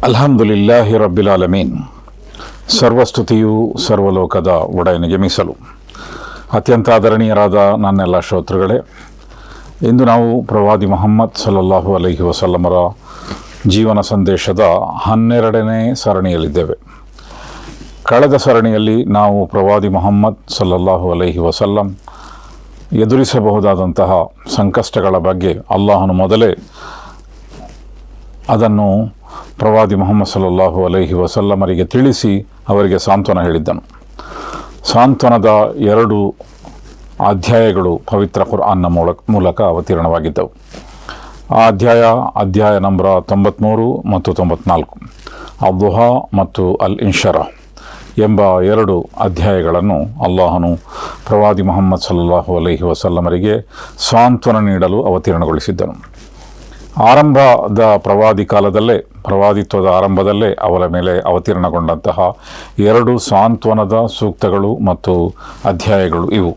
ಅಲ್ಹಮ್ದುಲಿಲ್ಲಾಹಿ ರಬ್ಬಿಲ್ ಆಲಮೀನ್. ಸರ್ವಸ್ತುತಿಯು ಸರ್ವಲೋಕದ ಒಡೆಯನಿಗೆ ಮೀಸಲು. ಅತ್ಯಂತ ಆದರಣೀಯರಾದ ನನ್ನೆಲ್ಲ ಶ್ರೋತೃಗಳೇ, ಇಂದು ನಾವು ಪ್ರವಾದಿ ಮುಹಮ್ಮದ್ ಸಲ್ಲಲ್ಲಾಹು ಅಲೈಹಿ ವಸಲ್ಲಮರ ಜೀವನ ಸಂದೇಶದ 12ನೇ ಸರಣಿಯಲ್ಲಿದ್ದೇವೆ. ಕಳೆದ ಸರಣಿಯಲ್ಲಿ ನಾವು ಪ್ರವಾದಿ ಮುಹಮ್ಮದ್ ಸಲ್ಲಲ್ಲಾಹು ಅಲೈಹಿ ವಸಲ್ಲಂ ಎದುರಿಸಬಹುದಾದಂತಹ ಸಂಕಷ್ಟಗಳ ಬಗ್ಗೆ ಅಲ್ಲಾಹನು ಮೊದಲೇ ಅದನ್ನು ಪ್ರವಾದಿ ಮುಹಮ್ಮದ್ ಸಲ್ಲಲ್ಲಾಹು ಅಲೈಹಿ ವಸಲ್ಲಮರಿಗೆ ತಿಳಿಸಿ ಅವರಿಗೆ ಸಾಂತ್ವನ ಹೇಳಿದ್ದನು. ಸಾಂತ್ವನದ 2 ಅಧ್ಯಾಯಗಳು ಪವಿತ್ರ ಕುರ್ಆನ್ನ ಮೂಲಕ ಅವತೀರ್ಣವಾಗಿದ್ದವು. ಆ ಅಧ್ಯಾಯ ನಂಬರ್ 93 ಮತ್ತು 94, ಅದ್ದುಹಾ ಮತ್ತು ಅಲ್ ಇನ್ಶರಾ ಎಂಬ 2 ಅಧ್ಯಾಯಗಳನ್ನು ಅಲ್ಲಾಹನು ಪ್ರವಾದಿ ಮುಹಮ್ಮದ್ ಸಲ್ಲಲ್ಲಾಹು ಅಲೈಹಿ ವಸಲ್ಲಮರಿಗೆ ಸಾಂತ್ವನ ನೀಡಲು ಅವತೀರ್ಣಗೊಳಿಸಿದ್ದನು. ಆರಂಭದ ಪ್ರವಾದಿತ್ವದ ಆರಂಭದಲ್ಲೇ ಅವರ ಮೇಲೆ ಅವತೀರ್ಣಗೊಂಡಂತಹ 2 ಸಾಂತ್ವನದ ಸೂಕ್ತಗಳು ಮತ್ತು ಅಧ್ಯಾಯಗಳು ಇವು.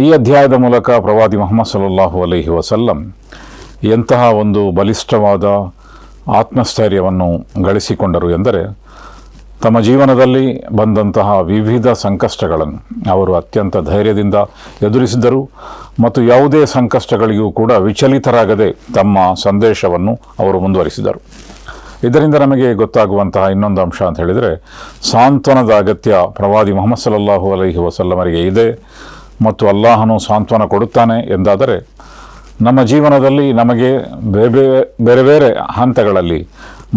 ಈ ಅಧ್ಯಾಯದ ಮೂಲಕ ಪ್ರವಾದಿ ಮುಹಮ್ಮದ್ ಸಲ್ಲಲ್ಲಾಹು ಅಲೈಹಿ ವಸಲ್ಲಂ ಎಂತಹ ಒಂದು ಬಲಿಷ್ಠವಾದ ಆತ್ಮಸ್ಥೈರ್ಯವನ್ನು ಗಳಿಸಿಕೊಂಡರು ಎಂದರೆ, ತಮ್ಮ ಜೀವನದಲ್ಲಿ ಬಂದಂತಹ ವಿವಿಧ ಸಂಕಷ್ಟಗಳನ್ನು ಅವರು ಅತ್ಯಂತ ಧೈರ್ಯದಿಂದ ಎದುರಿಸಿದರು ಮತ್ತು ಯಾವುದೇ ಸಂಕಷ್ಟಗಳಿಗೂ ಕೂಡ ವಿಚಲಿತರಾಗದೆ ತಮ್ಮ ಸಂದೇಶವನ್ನು ಅವರು ಮುಂದುವರಿಸಿದರು. ಇದರಿಂದ ನಮಗೆ ಗೊತ್ತಾಗುವಂತಹ ಇನ್ನೊಂದು ಅಂಶ ಅಂತ ಹೇಳಿದರೆ, ಸಾಂತ್ವನದ ಅಗತ್ಯ ಪ್ರವಾದಿ ಮುಹಮ್ಮದ್ ಸಲ್ಲಲ್ಲಾಹು ಅಲೈಹಿ ವಸಲ್ಲಮರಿಗೆ ಇದೆ ಮತ್ತು ಅಲ್ಲಾಹನು ಸಾಂತ್ವನ ಕೊಡುತ್ತಾನೆ ಎಂದಾದರೆ, ನಮ್ಮ ಜೀವನದಲ್ಲಿ ನಮಗೆ ಬೇರೆ ಬೇರೆ ಹಂತಗಳಲ್ಲಿ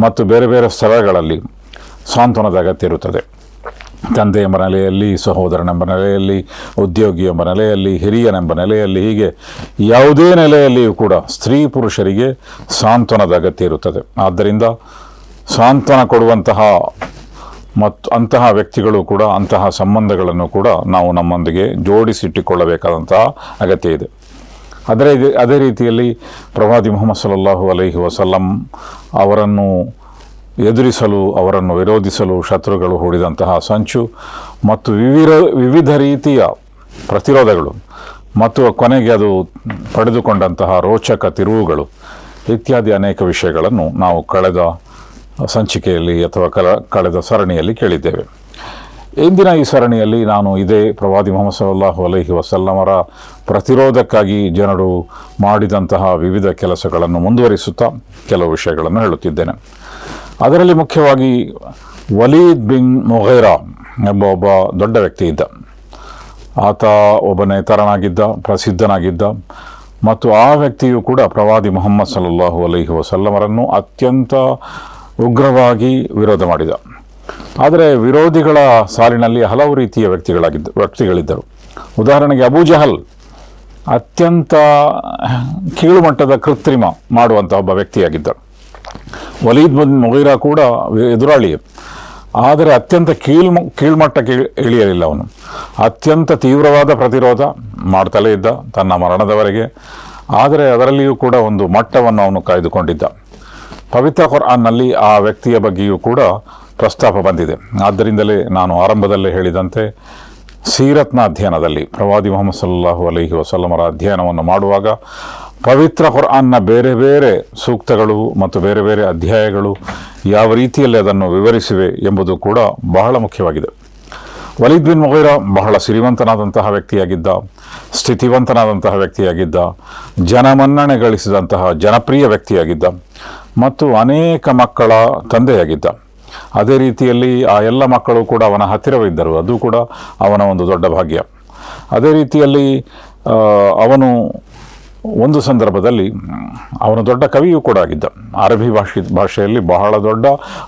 ಮತ್ತು ಬೇರೆ ಬೇರೆ ಸ್ಥಳಗಳಲ್ಲಿ ಸಾಂತ್ವನದ ಅಗತ್ಯ ಇರುತ್ತದೆ. ತಂದೆ ಎಂಬ ನೆಲೆಯಲ್ಲಿ, ಸಹೋದರನೆಂಬ ನೆಲೆಯಲ್ಲಿ, ಉದ್ಯೋಗಿ ಎಂಬ ನೆಲೆಯಲ್ಲಿ, ಹಿರಿಯನೆಂಬ ನೆಲೆಯಲ್ಲಿ, ಹೀಗೆ ಯಾವುದೇ ನೆಲೆಯಲ್ಲಿಯೂ ಕೂಡ ಸ್ತ್ರೀ ಪುರುಷರಿಗೆ ಸಾಂತ್ವನದ ಅಗತ್ಯ ಇರುತ್ತದೆ. ಆದ್ದರಿಂದ ಸಾಂತ್ವನ ಕೊಡುವಂತಹ ಮತ್ತು ಅಂತಹ ವ್ಯಕ್ತಿಗಳು ಕೂಡ, ಅಂತಹ ಸಂಬಂಧಗಳನ್ನು ಕೂಡ ನಾವು ನಮ್ಮೊಂದಿಗೆ ಜೋಡಿಸಿಟ್ಟುಕೊಳ್ಳಬೇಕಾದಂತಹ ಅಗತ್ಯ ಇದೆ. ಅದೇ ರೀತಿಯಲ್ಲಿ ಪ್ರವಾದಿ ಮುಹಮ್ಮದ್ ಸಲ್ಲಲ್ಲಾಹು ಅಲೈಹಿ ವಸಲ್ಲಂ ಅವರನ್ನು ಎದುರಿಸಲು, ಅವರನ್ನು ವಿರೋಧಿಸಲು ಶತ್ರುಗಳು ಹೂಡಿದಂತಹ ಸಂಚು ಮತ್ತು ವಿವಿಧ ರೀತಿಯ ಪ್ರತಿರೋಧಗಳು ಮತ್ತು ಕೊನೆಗೆ ಅದು ಪಡೆದುಕೊಂಡಂತಹ ರೋಚಕ ತಿರುವುಗಳು ಇತ್ಯಾದಿ ಅನೇಕ ವಿಷಯಗಳನ್ನು ನಾವು ಕಳೆದ ಸಂಚಿಕೆಯಲ್ಲಿ ಅಥವಾ ಕಳೆದ ಸರಣಿಯಲ್ಲಿ ಕೇಳಿದ್ದೇವೆ. ಇಂದಿನ ಈ ಸರಣಿಯಲ್ಲಿ ನಾನು ಇದೇ ಪ್ರವಾದಿ ಮುಹಮ್ಮದ್ ಸಲ್ಲಲ್ಲಾಹು ಅಲೈಹಿ ವಸಲ್ಲಮರ ಪ್ರತಿರೋಧಕ್ಕಾಗಿ ಜನರು ಮಾಡಿದಂತಹ ವಿವಿಧ ಕೆಲಸಗಳನ್ನು ಮುಂದುವರಿಸುತ್ತಾ ಕೆಲವು ವಿಷಯಗಳನ್ನು ಹೇಳುತ್ತಿದ್ದೇನೆ. ಅದರಲ್ಲಿ ಮುಖ್ಯವಾಗಿ ವಲೀದ್ ಬಿನ್ ಮುಗೈರಾ ಎಂಬ ಒಬ್ಬ ದೊಡ್ಡ ವ್ಯಕ್ತಿ ಇದ್ದ. ಆತ ಒಬ್ಬ ನೇತಾರನಾಗಿದ್ದ, ಪ್ರಸಿದ್ಧನಾಗಿದ್ದ ಮತ್ತು ಆ ವ್ಯಕ್ತಿಯು ಕೂಡ ಪ್ರವಾದಿ ಮುಹಮ್ಮದ್ ಸಲ್ಲಲ್ಲಾಹು ಅಲೈಹಿ ವಸಲ್ಲಮರನ್ನು ಅತ್ಯಂತ ಉಗ್ರವಾಗಿ ವಿರೋಧ ಮಾಡಿದ. ಆದರೆ ವಿರೋಧಿಗಳ ಸಾಲಿನಲ್ಲಿ ಹಲವು ರೀತಿಯ ವ್ಯಕ್ತಿಗಳಿದ್ದರು. ಉದಾಹರಣೆಗೆ ಅಬೂ ಜಹಲ್ ಅತ್ಯಂತ ಕೀಳುಮಟ್ಟದ ಕೃತ್ರಿಮ ಮಾಡುವಂಥ ಒಬ್ಬ ವ್ಯಕ್ತಿಯಾಗಿದ್ದರು. ವಲೀದ್ ಬಿನ್ ಮುಗೀರಾ ಕೂಡ ಎದುರಾಳಿಯೇ, ಆದರೆ ಅತ್ಯಂತ ಕೀಳ್ಮಟ್ಟಕ್ಕೆ ಇಳಿಯಲಿಲ್ಲ. ಅವನು ಅತ್ಯಂತ ತೀವ್ರವಾದ ಪ್ರತಿರೋಧ ಮಾಡ್ತಲೇ ಇದ್ದ ತನ್ನ ಮರಣದವರೆಗೆ. ಆದರೆ ಅದರಲ್ಲಿಯೂ ಕೂಡ ಒಂದು ಮಟ್ಟವನ್ನು ಅವನು ಕಾಯ್ದುಕೊಂಡಿದ್ದ. ಪವಿತ್ರ ಕುರ್ಆನ್ನಲ್ಲಿ ಆ ವ್ಯಕ್ತಿಯ ಬಗ್ಗೆಯೂ ಕೂಡ ಪ್ರಸ್ತಾಪ ಬಂದಿದೆ. ಆದ್ದರಿಂದಲೇ ನಾನು ಆರಂಭದಲ್ಲೇ ಹೇಳಿದಂತೆ, ಸೀರತ್ನ ಅಧ್ಯಯನದಲ್ಲಿ ಪ್ರವಾದಿ ಮುಹಮ್ಮದ್ ಸಲ್ಲಲ್ಲಾಹು ಅಲೈಹಿ ವಸಲ್ಲಮರ ಅಧ್ಯಯನವನ್ನು ಮಾಡುವಾಗ ಪವಿತ್ರ ಕುರ್ಆನ್ನ ಬೇರೆ ಬೇರೆ ಸೂಕ್ತಗಳು ಮತ್ತು ಬೇರೆ ಬೇರೆ ಅಧ್ಯಾಯಗಳು ಯಾವ ರೀತಿಯಲ್ಲಿ ಅದನ್ನು ವಿವರಿಸಿವೆ ಎಂಬುದು ಕೂಡ ಬಹಳ ಮುಖ್ಯವಾಗಿದೆ. ವಲೀದ್ ಬಿನ್ ಮುಗೀರಾ ಬಹಳ ಸಿರಿವಂತನಾದಂತಹ ವ್ಯಕ್ತಿಯಾಗಿದ್ದ, ಸ್ಥಿತಿವಂತನಾದಂತಹ ವ್ಯಕ್ತಿಯಾಗಿದ್ದ, ಜನಮನ್ನಣೆ ಗಳಿಸಿದಂತಹ ಜನಪ್ರಿಯ ವ್ಯಕ್ತಿಯಾಗಿದ್ದ ಮತ್ತು ಅನೇಕ ಮಕ್ಕಳ ತಂದೆಯಾಗಿದ್ದ. ಅದೇ ರೀತಿಯಲ್ಲಿ ಆ ಎಲ್ಲ ಮಕ್ಕಳು ಕೂಡ ಅವನ ಹತ್ತಿರವಿದ್ದರು. ಅದು ಕೂಡ ಅವನ ಒಂದು ದೊಡ್ಡ ಭಾಗ್ಯ. ಅದೇ ರೀತಿಯಲ್ಲಿ ಅವನು ಒಂದು ಸಂದರ್ಭದಲ್ಲಿ ಅವನು ದೊಡ್ಡ ಕವಿಯೂ ಕೂಡ ಆಗಿದ್ದ. ಅರಬಿ ಭಾಷೆಯಲ್ಲಿ ಬಹಳ ದೊಡ್ಡ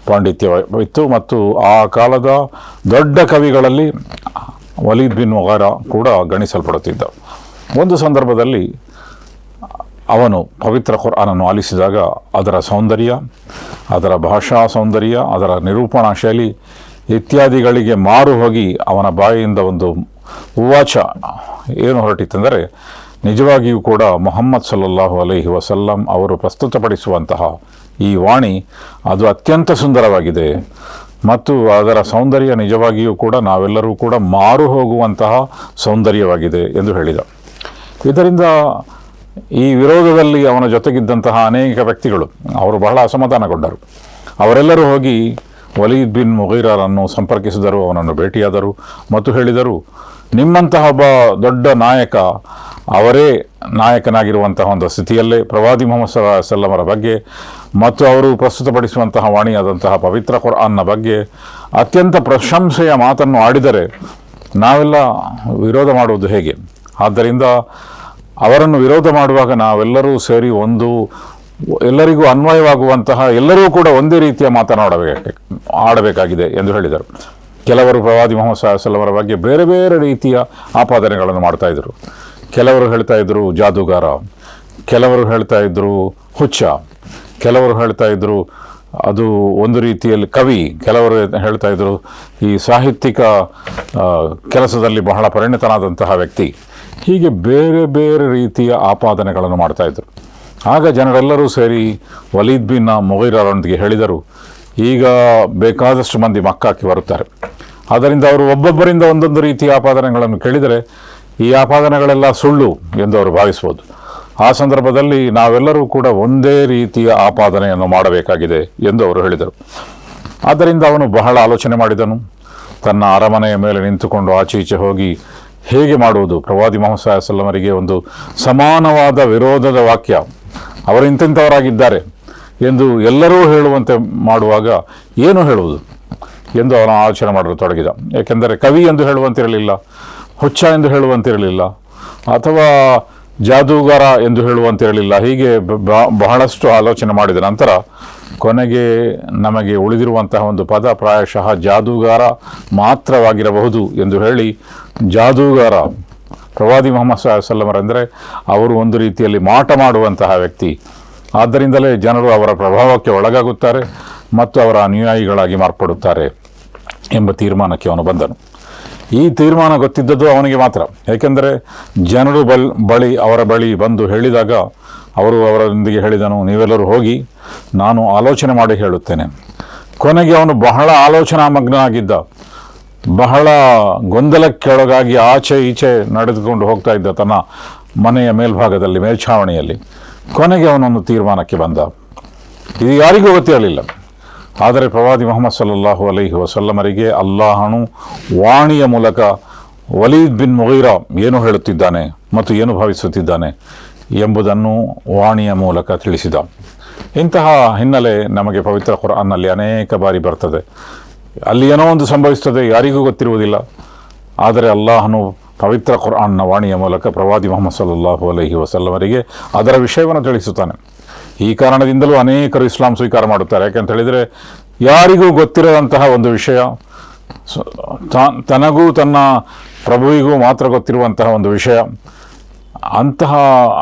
ಪಾಂಡಿತ್ಯವಿತ್ತು ಮತ್ತು ಆ ಕಾಲದ ದೊಡ್ಡ ಕವಿಗಳಲ್ಲಿ ವಲೀದ್ ಬಿನ್ ಮುಗೀರಾ ಕೂಡ ಗಣಿಸಲ್ಪಡುತ್ತಿದ್ದ. ಒಂದು ಸಂದರ್ಭದಲ್ಲಿ ಅವನು ಪವಿತ್ರ ಕುರ್ಆನನ್ನು ಆಲಿಸಿದಾಗ ಅದರ ಸೌಂದರ್ಯ, ಅದರ ಭಾಷಾ ಸೌಂದರ್ಯ, ಅದರ ನಿರೂಪಣಾ ಶೈಲಿ ಇತ್ಯಾದಿಗಳಿಗೆ ಮಾರು ಹೋಗಿ ಅವನ ಬಾಯಿಯಿಂದ ಒಂದು ಉವಾಚ ಏನು ಹೊರಟಿತೆಂದರೆ, ನಿಜವಾಗಿಯೂ ಕೂಡ ಮುಹಮ್ಮದ್ ಸಲ್ಲಲ್ಲಾಹು ಅಲೈಹಿ ವಸಲ್ಲಂ ಅವರು ಪ್ರಸ್ತುತಪಡಿಸುವಂತಹ ಈ ವಾಣಿ ಅದು ಅತ್ಯಂತ ಸುಂದರವಾಗಿದೆ ಮತ್ತು ಅದರ ಸೌಂದರ್ಯ ನಿಜವಾಗಿಯೂ ಕೂಡ ನಾವೆಲ್ಲರೂ ಕೂಡ ಮಾರು ಹೋಗುವಂತಹ ಸೌಂದರ್ಯವಾಗಿದೆ ಎಂದು ಹೇಳಿದ. ಇದರಿಂದ ಈ ವಿರೋಧದಲ್ಲಿ ಅವನ ಜೊತೆಗಿದ್ದಂತಹ ಅನೇಕ ವ್ಯಕ್ತಿಗಳು ಅವರು ಬಹಳ ಅಸಮಾಧಾನಗೊಂಡರು. ಅವರೆಲ್ಲರೂ ಹೋಗಿ ವಲೀದ್ ಬಿನ್ ಮುಗೀರರನ್ನು ಸಂಪರ್ಕಿಸಿದರು, ಅವನನ್ನು ಭೇಟಿಯಾದರು ಮತ್ತು ಹೇಳಿದರು, ನಿಮ್ಮಂತಹ ಒಬ್ಬ ದೊಡ್ಡ ನಾಯಕ, ಅವರೇ ನಾಯಕನಾಗಿರುವಂತಹ ಒಂದು ಸ್ಥಿತಿಯಲ್ಲೇ ಪ್ರವಾದಿ ಮುಹಮ್ಮದ್ ಸಲ್ಲಲ್ಲಾಹು ಅಲೈಹಿ ವಸಲ್ಲಮರ ಬಗ್ಗೆ ಮತ್ತು ಅವರು ಪ್ರಸ್ತುತಪಡಿಸುವಂತಹ ವಾಣಿಯಾದಂತಹ ಪವಿತ್ರ ಕುರ್ಆನ್ನ ಬಗ್ಗೆ ಅತ್ಯಂತ ಪ್ರಶಂಸೆಯ ಮಾತನ್ನು ಆಡಿದರೆ ನಾವೆಲ್ಲ ವಿರೋಧ ಮಾಡುವುದು ಹೇಗೆ? ಆದ್ದರಿಂದ ಅವರನ್ನು ವಿರೋಧ ಮಾಡುವಾಗ ನಾವೆಲ್ಲರೂ ಸೇರಿ ಎಲ್ಲರಿಗೂ ಅನ್ವಯವಾಗುವಂತಹ, ಎಲ್ಲರೂ ಕೂಡ ಒಂದೇ ರೀತಿಯ ಆಡಬೇಕಾಗಿದೆ ಎಂದು ಹೇಳಿದರು. ಕೆಲವರು ಪ್ರವಾದಿ ಮುಹಮ್ಮದ್ ಸಲ್ಲಲ್ಲಾಹು ಅಲೈಹಿ ವಸಲ್ಲಮರ ಬಗ್ಗೆ ಬೇರೆ ಬೇರೆ ರೀತಿಯ ಆಪಾದನೆಗಳನ್ನು ಮಾಡ್ತಾಯಿದ್ರು. ಕೆಲವರು ಹೇಳ್ತಾ ಇದ್ದರು ಜಾದೂಗಾರ, ಕೆಲವರು ಹೇಳ್ತಾ ಇದ್ದರು ಹುಚ್ಚ, ಕೆಲವರು ಹೇಳ್ತಾ ಇದ್ದರು ಅದು ಒಂದು ರೀತಿಯಲ್ಲಿ ಕವಿ, ಕೆಲವರು ಹೇಳ್ತಾ ಇದ್ದರು ಈ ಸಾಹಿತ್ಯಿಕ ಕೆಲಸದಲ್ಲಿ ಬಹಳ ಪರಿಣಿತನಾದಂತಹ ವ್ಯಕ್ತಿ. ಹೀಗೆ ಬೇರೆ ಬೇರೆ ರೀತಿಯ ಆಪಾದನೆಗಳನ್ನು ಮಾಡ್ತಾಯಿದ್ರು. ಆಗ ಜನರೆಲ್ಲರೂ ಸೇರಿ ವಲೀದ್ ಬಿನ್ ಮುಗೀರರೊಂದಿಗೆ ಹೇಳಿದರು, ಈಗ ಬೇಕಾದಷ್ಟು ಮಂದಿ ಮಕ್ಕಾಕ್ಕೆ ಬರುತ್ತಾರೆ, ಆದ್ದರಿಂದ ಅವರು ಒಬ್ಬೊಬ್ಬರಿಂದ ಒಂದೊಂದು ರೀತಿಯ ಆಪಾದನೆಗಳನ್ನು ಕೇಳಿದರೆ ಈ ಆಪಾದನೆಗಳೆಲ್ಲ ಸುಳ್ಳು ಎಂದು ಅವರು ಭಾವಿಸ್ಬೋದು. ಆ ಸಂದರ್ಭದಲ್ಲಿ ನಾವೆಲ್ಲರೂ ಕೂಡ ಒಂದೇ ರೀತಿಯ ಆಪಾದನೆಯನ್ನು ಮಾಡಬೇಕಾಗಿದೆ ಎಂದು ಅವರು ಹೇಳಿದರು. ಆದ್ದರಿಂದ ಅವನು ಬಹಳ ಆಲೋಚನೆ ಮಾಡಿದನು. ತನ್ನ ಅರಮನೆಯ ಮೇಲೆ ನಿಂತುಕೊಂಡು ಆಚೆ ಈಚೆ ಹೋಗಿ ಹೇಗೆ ಮಾಡುವುದು, ಪ್ರವಾದಿ ಮುಹಮ್ಮದ್ ಸಲ್ಲಲ್ಲಾಹು ಅಲೈಹಿ ವಸಲ್ಲಮರಿಗೆ ಒಂದು ಸಮಾನವಾದ ವಿರೋಧದ ವಾಕ್ಯ, ಅವರು ಇಂತಿಂಥವರಾಗಿದ್ದಾರೆ ಎಂದು ಎಲ್ಲರೂ ಹೇಳುವಂತೆ ಮಾಡುವಾಗ ಏನು ಹೇಳುವುದು ಎಂದು ಅವನು ಆಲೋಚನೆ ಮಾಡಲು ತೊಡಗಿದ. ಏಕೆಂದರೆ ಕವಿ ಎಂದು ಹೇಳುವಂತಿರಲಿಲ್ಲ, ಹುಚ್ಚ ಎಂದು ಹೇಳುವಂತಿರಲಿಲ್ಲ, ಅಥವಾ ಜಾದೂಗಾರ ಎಂದು ಹೇಳುವಂತಿರಲಿಲ್ಲ. ಹೀಗೆ ಬಹಳಷ್ಟು ಆಲೋಚನೆ ಮಾಡಿದ ನಂತರ ಕೊನೆಗೆ ನಮಗೆ ಉಳಿದಿರುವಂತಹ ಒಂದು ಪದ ಪ್ರಾಯಶಃ ಜಾದೂಗಾರ ಮಾತ್ರವಾಗಿರಬಹುದು ಎಂದು ಹೇಳಿ, ಜಾದೂಗಾರ ಪ್ರವಾದಿ ಮುಹಮ್ಮದ್ ಸಲ್ಲಲ್ಲಾಹು ಅಲೈಹಿ ವಸಲ್ಲಮರೆಂದರೆ ಅವರು ಒಂದು ರೀತಿಯಲ್ಲಿ ಮಾಟ ಮಾಡುವಂತಹ ವ್ಯಕ್ತಿ, ಆದ್ದರಿಂದಲೇ ಜನರು ಅವರ ಪ್ರಭಾವಕ್ಕೆ ಒಳಗಾಗುತ್ತಾರೆ ಮತ್ತು ಅವರ ಅನುಯಾಯಿಗಳಾಗಿ ಮಾರ್ಪಡುತ್ತಾರೆ ಎಂಬ ತೀರ್ಮಾನಕ್ಕೆ ಅವನು ಬಂದನು. ಈ ತೀರ್ಮಾನ ಗೊತ್ತಿದ್ದದ್ದು ಅವನಿಗೆ ಮಾತ್ರ. ಏಕೆಂದರೆ ಜನರು ಅವರ ಬಳಿ ಬಂದು ಹೇಳಿದಾಗ ಅವರೊಂದಿಗೆ ಹೇಳಿದನು, ನೀವೆಲ್ಲರೂ ಹೋಗಿ, ನಾನು ಆಲೋಚನೆ ಮಾಡಿ ಹೇಳುತ್ತೇನೆ. ಕೊನೆಗೆ ಅವನು ಬಹಳ ಆಲೋಚನಾಮಗ್ನಾಗಿದ್ದ, ಬಹಳ ಗೊಂದಲಕ್ಕೊಳಗಾಗಿ ಆಚೆ ಈಚೆ ನಡೆದುಕೊಂಡು ಹೋಗ್ತಾ ಇದ್ದ ತನ್ನ ಮನೆಯ ಮೇಲ್ಭಾಗದಲ್ಲಿ, ಮೇಲ್ಛಾವಣಿಯಲ್ಲಿ. ಕೊನೆಗೆ ಅವನೊಂದು ತೀರ್ಮಾನಕ್ಕೆ ಬಂದ. ಇದು ಯಾರಿಗೂ ಗೊತ್ತಿರಲಿಲ್ಲ, ಆದರೆ ಪ್ರವಾದಿ ಮುಹಮ್ಮದ್ ಸಲ್ಲಲ್ಲಾಹು ಅಲೈಹಿ ವಸಲ್ಲಮರಿಗೆ ಅಲ್ಲಾಹನು ವಾಣಿಯ ಮೂಲಕ ವಲೀದ್ ಬಿನ್ ಮುಗೀರ ಏನು ಹೇಳುತ್ತಿದ್ದಾನೆ ಮತ್ತು ಏನು ಭಾವಿಸುತ್ತಿದ್ದಾನೆ ಎಂಬುದನ್ನು ವಾಣಿಯ ಮೂಲಕ ತಿಳಿಸಿದ. ಇಂತಹ ಹಿನ್ನೆಲೆ ನಮಗೆ ಪವಿತ್ರ ಕುರ್ಆನ್ನಲ್ಲಿ ಅನೇಕ ಬಾರಿ ಬರ್ತದೆ. ಅಲ್ಲಿ ಏನೋ ಒಂದು ಸಂಭವಿಸ್ತದೆ, ಯಾರಿಗೂ ಗೊತ್ತಿರುವುದಿಲ್ಲ, ಆದರೆ ಅಲ್ಲಾಹನು ಪವಿತ್ರ ಕುರ್ಆನ್ನ ವಾಣಿಯ ಮೂಲಕ ಪ್ರವಾದಿ ಮುಹಮ್ಮದ್ ಸಲ್ಲಲ್ಲಾಹು ಅಲೈಹಿ ವಸಲ್ಲಮರಿಗೆ ಅದರ ವಿಷಯವನ್ನು ತಿಳಿಸುತ್ತಾನೆ. ಈ ಕಾರಣದಿಂದಲೂ ಅನೇಕರು ಇಸ್ಲಾಂ ಸ್ವೀಕಾರ ಮಾಡುತ್ತಾರೆ. ಯಾಕೆಂತ ಹೇಳಿದರೆ, ಯಾರಿಗೂ ಗೊತ್ತಿರದಂತಹ ಒಂದು ವಿಷಯ, ತನಗೂ ತನ್ನ ಪ್ರಭುವಿಗೂ ಮಾತ್ರ ಗೊತ್ತಿರುವಂತಹ ಒಂದು ವಿಷಯ, ಅಂತಹ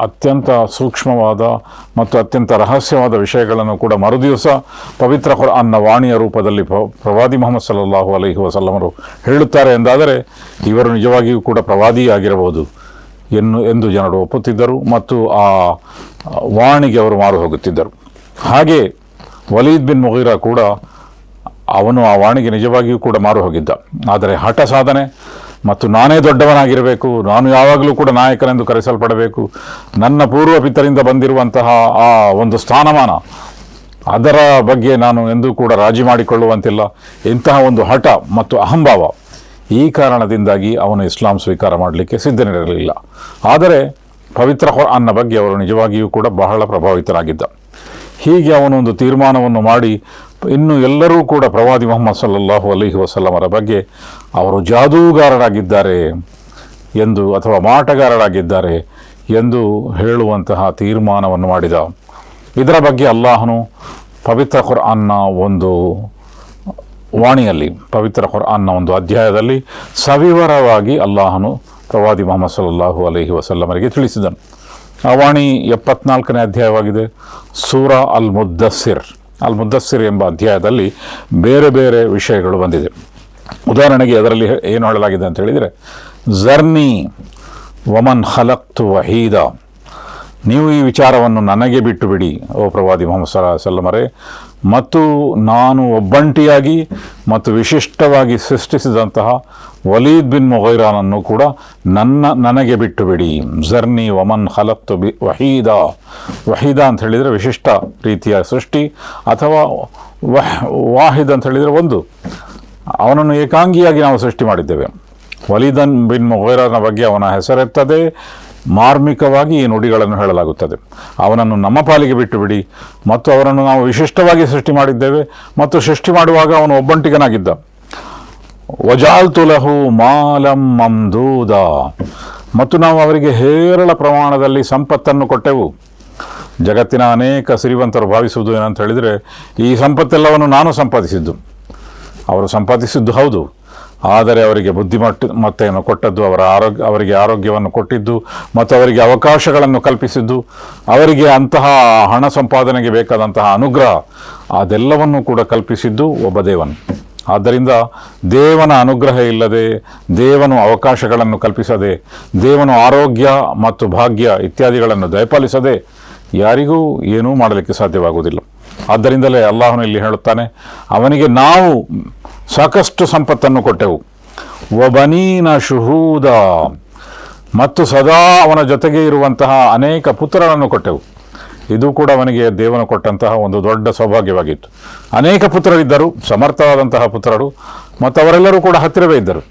ಅತ್ಯಂತ ಸೂಕ್ಷ್ಮವಾದ ಮತ್ತು ಅತ್ಯಂತ ರಹಸ್ಯವಾದ ವಿಷಯಗಳನ್ನು ಕೂಡ ಮರುದಿವಸ ಪವಿತ್ರ ಕುರ್ಆನ್ನ ವಾಣಿಯ ರೂಪದಲ್ಲಿ ಪ್ರವಾದಿ ಮುಹಮ್ಮದ್ ಸಲ್ಲಲ್ಲಾಹು ಅಲೈಹಿ ವಸಲ್ಲಮರು ಹೇಳುತ್ತಾರೆ ಎಂದಾದರೆ ಇವರು ನಿಜವಾಗಿಯೂ ಕೂಡ ಪ್ರವಾದಿಯಾಗಿರಬಹುದು ಎಂದು ಜನರು ಒಪ್ಪುತ್ತಿದ್ದರು ಮತ್ತು ಆ ವಾಣಿಗೆ ಅವರು ಮಾರು ಹೋಗುತ್ತಿದ್ದರು. ಹಾಗೆ ವಲೀದ್ ಬಿನ್ ಮುಗೀರ ಕೂಡ ಅವನು ಆ ವಾಣಿಗೆ ನಿಜವಾಗಿಯೂ ಕೂಡ ಮಾರು ಹೋಗಿದ್ದ. ಆದರೆ ಹಠ ಸಾಧನೆ ಮತ್ತು ನಾನೇ ದೊಡ್ಡವನಾಗಿರಬೇಕು, ನಾನು ಯಾವಾಗಲೂ ಕೂಡ ನಾಯಕನೆಂದು ಕರೆಸಲ್ಪಡಬೇಕು, ನನ್ನ ಪೂರ್ವ ಪಿತರಿಂದ ಬಂದಿರುವಂತಹ ಆ ಒಂದು ಸ್ಥಾನಮಾನ, ಅದರ ಬಗ್ಗೆ ನಾನು ಎಂದೂ ಕೂಡ ರಾಜಿ ಮಾಡಿಕೊಳ್ಳುವಂತಿಲ್ಲ, ಇಂತಹ ಒಂದು ಹಠ ಮತ್ತು ಅಹಂಭಾವ, ಈ ಕಾರಣದಿಂದಾಗಿ ಅವನು ಇಸ್ಲಾಂ ಸ್ವೀಕಾರ ಮಾಡಲಿಕ್ಕೆ ಸಿದ್ಧನಿರಲಿಲ್ಲ. ಆದರೆ ಪವಿತ್ರ ಕುರ್ಆನ್ನ ಬಗ್ಗೆ ಅವರು ನಿಜವಾಗಿಯೂ ಕೂಡ ಬಹಳ ಪ್ರಭಾವಿತರಾಗಿದ್ದ. ಹೀಗೆ ಅವನೊಂದು ತೀರ್ಮಾನವನ್ನು ಮಾಡಿ, ಇನ್ನು ಎಲ್ಲರೂ ಕೂಡ ಪ್ರವಾದಿ ಮುಹಮ್ಮದ್ ಸಲ್ಲಲ್ಲಾಹು ಅಲೈಹಿ ವಸಲ್ಲಮರ ಬಗ್ಗೆ ಅವರು ಜಾದೂಗಾರರಾಗಿದ್ದಾರೆ ಎಂದು ಅಥವಾ ಮಾಟಗಾರರಾಗಿದ್ದಾರೆ ಎಂದು ಹೇಳುವಂತಹ ತೀರ್ಮಾನವನ್ನು ಮಾಡಿದ. ಇದರ ಬಗ್ಗೆ ಅಲ್ಲಾಹನು ಪವಿತ್ರ ಕುರ್ಆನ್ನ ಒಂದು ವಾಣಿಯಲ್ಲಿ, ಪವಿತ್ರ ಕುರ್ಆನ್ನ ಒಂದು ಅಧ್ಯಾಯದಲ್ಲಿ ಸವಿವರವಾಗಿ ಅಲ್ಲಾಹನು ಪ್ರವಾದಿ ಮುಹಮ್ಮದ್ ಸಲ್ಲಲ್ಲಾಹು ಅಲೈಹಿ ವಸಲ್ಲಮರಿಗೆ ತಿಳಿಸಿದನು. ಆ ವಾಣಿ 74ನೇ ಅಧ್ಯಾಯವಾಗಿದೆ. ಸೂರಾ ಅಲ್ ಮುದ್ದಸ್ಸಿರ್ ಎಂಬ ಅಧ್ಯಾಯದಲ್ಲಿ ಬೇರೆ ಬೇರೆ ವಿಷಯಗಳು ಬಂದಿದೆ. ಉದಾಹರಣೆಗೆ ಅದರಲ್ಲಿ ಏನು ಹೇಳಲಾಗಿದೆ ಅಂತ ಹೇಳಿದರೆ, ಝರ್ನಿ ವಮನ್ ಖಲಕ್ತು ವಹೀದ, ನೀವು ಈ ವಿಚಾರವನ್ನು ನನಗೆ ಬಿಟ್ಟು ಬಿಡಿ ಓ ಪ್ರವಾದಿ ಮುಹಮ್ಮದ್ ಸಲ್ಲಲ್ಲಾಹು ಅಲೈಹಿ ವಸಲ್ಲಮರೇ, ಮತ್ತು ನಾನು ಒಬ್ಬಂಟಿಯಾಗಿ ಮತ್ತು ವಿಶಿಷ್ಟವಾಗಿ ಸೃಷ್ಟಿಸಿದಂತಹ ವಲೀದ್ ಬಿನ್ ಮುಗೀರನನ್ನು ಕೂಡ ನನಗೆ ಬಿಟ್ಟು ಬಿಡಿ. ಝರ್ನಿ ವಮನ್ ಖಲಕ್ತು ವಹೀದ ಅಂತ ಹೇಳಿದರೆ ವಿಶಿಷ್ಟ ರೀತಿಯ ಸೃಷ್ಟಿ ಅಥವಾ ವಾಹಿದ್ ಅಂತ ಹೇಳಿದರೆ ಒಂದು, ಅವನನ್ನು ಏಕಾಂಗಿಯಾಗಿ ನಾವು ಸೃಷ್ಟಿ ಮಾಡಿದ್ದೇವೆ. ವಲೀದನ್ ಬಿನ್ ಮುಗೀರನ ಬಗ್ಗೆ ಅವನ ಹೆಸರೆತ್ತದೆ ಮಾರ್ಮಿಕವಾಗಿ ಈ ನುಡಿಗಳನ್ನು ಹೇಳಲಾಗುತ್ತದೆ. ಅವನನ್ನು ನಮ್ಮ ಪಾಲಿಗೆ ಬಿಟ್ಟು ಬಿಡಿ, ಮತ್ತು ಅವರನ್ನು ನಾವು ವಿಶಿಷ್ಟವಾಗಿ ಸೃಷ್ಟಿ ಮಾಡಿದ್ದೇವೆ, ಮತ್ತು ಸೃಷ್ಟಿ ಮಾಡುವಾಗ ಅವನು ಒಬ್ಬಂಟಿಗನಾಗಿದ್ದ. ವಜಾಲ್ತು ಲಹು ಮಾಲಂ ಮಮ್ದೂದ, ಮತ್ತು ನಾವು ಅವರಿಗೆ ಹೇರಳ ಪ್ರಮಾಣದಲ್ಲಿ ಸಂಪತ್ತನ್ನು ಕೊಟ್ಟೆವು. ಜಗತ್ತಿನ ಅನೇಕ ಸಿರಿವಂತರು ಭಾವಿಸುವುದು ಏನಂತ ಹೇಳಿದರೆ, ಈ ಸಂಪತ್ತೆಲ್ಲವನ್ನು ನಾನು ಸಂಪಾದಿಸಿದ್ದು. ಅವರು ಸಂಪಾದಿಸಿದ್ದು ಹೌದು, ಆದರೆ ಅವರಿಗೆ ಬುದ್ಧಿಮತ್ತೆಯನ್ನು ಕೊಟ್ಟದ್ದು, ಅವರಿಗೆ ಆರೋಗ್ಯವನ್ನು ಕೊಟ್ಟಿದ್ದು, ಮತ್ತು ಅವರಿಗೆ ಅವಕಾಶಗಳನ್ನು ಕಲ್ಪಿಸಿದ್ದು, ಅವರಿಗೆ ಅಂತಹ ಹಣ ಸಂಪಾದನೆಗೆ ಬೇಕಾದಂತಹ ಅನುಗ್ರಹ ಅದೆಲ್ಲವನ್ನು ಕೂಡ ಕಲ್ಪಿಸಿದ್ದು ಒಬ್ಬ ದೇವನು. ಆದ್ದರಿಂದ ದೇವನ ಅನುಗ್ರಹ ಇಲ್ಲದೆ, ದೇವನು ಅವಕಾಶಗಳನ್ನು ಕಲ್ಪಿಸದೆ, ದೇವನು ಆರೋಗ್ಯ ಮತ್ತು ಭಾಗ್ಯ ಇತ್ಯಾದಿಗಳನ್ನು ದಯಪಾಲಿಸದೆ ಯಾರಿಗೂ ಏನೂ ಮಾಡಲಿಕ್ಕೆ ಸಾಧ್ಯವಾಗುವುದಿಲ್ಲ. ಆದ್ದರಿಂದಲೇ ಅಲ್ಲಾಹನು ಇಲ್ಲಿ ಹೇಳುತ್ತಾನೆ, ಅವನಿಗೆ ನಾವು ಸಾಕಷ್ಟು ಸಂಪತ್ತನ್ನು ಕೊಟ್ಟೆವು. ವಬನೀನ ಶುಹೂದ, ಮತ್ತು ಸದಾ ಅವನ ಜೊತೆಗೆ ಇರುವಂತಹ ಅನೇಕ ಪುತ್ರರನ್ನು ಕೊಟ್ಟೆವು. ಇದು ಕೂಡ ಅವನಿಗೆ ದೇವನು ಕೊಟ್ಟಂತಹ ಒಂದು ದೊಡ್ಡ ಸೌಭಾಗ್ಯವಾಗಿತ್ತು. ಅನೇಕ ಪುತ್ರರಿದ್ದರು, ಸಮರ್ಥವಾದಂತಹ ಪುತ್ರರು, ಮತ್ತು ಅವರೆಲ್ಲರೂ ಕೂಡ ಹತ್ತಿರವೇ ಇದ್ದರು.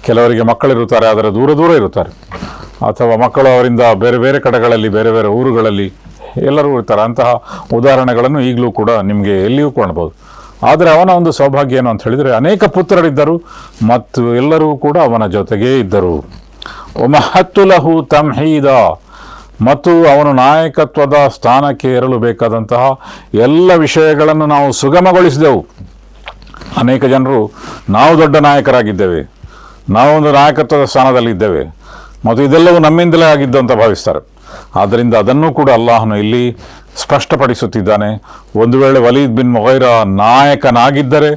ಕೆಲವರಿಗೆ ಮಕ್ಕಳಿರುತ್ತಾರೆ, ಆದರೆ ದೂರ ದೂರ ಇರುತ್ತಾರೆ, ಅಥವಾ ಮಕ್ಕಳು ಅವರಿಂದ ಬೇರೆ ಬೇರೆ ಕಡೆಗಳಲ್ಲಿ, ಬೇರೆ ಬೇರೆ ಊರುಗಳಲ್ಲಿ ಎಲ್ಲರೂ ಇರ್ತಾರೆ. ಅಂತಹ ಉದಾಹರಣೆಗಳನ್ನು ಈಗಲೂ ಕೂಡ ನಿಮಗೆ ಎಲ್ಲಿಯೂ ಕಾಣ್ಬೋದು. ಆದರೆ ಅವನ ಒಂದು ಸೌಭಾಗ್ಯ ಏನು ಅಂತ ಹೇಳಿದರೆ, ಅನೇಕ ಪುತ್ರರಿದ್ದರು ಮತ್ತು ಎಲ್ಲರೂ ಕೂಡ ಅವನ ಜೊತೆಗೇ ಇದ್ದರು. ವಮಹತ್ತು ಲಹು ತಮ್ಹೀದ, ಮತ್ತು ಅವನು ನಾಯಕತ್ವದ ಸ್ಥಾನಕ್ಕೆ ಏರಲು ಬೇಕಾದಂತಹ ಎಲ್ಲ ವಿಷಯಗಳನ್ನು ನಾವು ಸುಗಮಗೊಳಿಸಿದೆವು. ಅನೇಕ ಜನರು ನಾವು ದೊಡ್ಡ ನಾಯಕರಾಗಿದ್ದೇವೆ, ನಾವೊಂದು ನಾಯಕತ್ವದ ಸ್ಥಾನದಲ್ಲಿದ್ದೇವೆ ಮತ್ತು ಇದೆಲ್ಲವೂ ನಮ್ಮಿಂದಲೇ ಆಗಿದ್ದು ಅಂತ ಭಾವಿಸ್ತಾರೆ. ಆದ್ದರಿಂದ ಅದನ್ನು ಕೂಡ ಅಲ್ಲಾಹನು ಇಲ್ಲಿ ಸ್ಪಷ್ಟಪಡಿಸುತ್ತಿದ್ದಾನೆ. ಒಂದು ವೇಳೆ ವಲೀದ್ ಬಿನ್ ಮುಗೀರ ನಾಯಕನಾಗಿದ್ದರೆ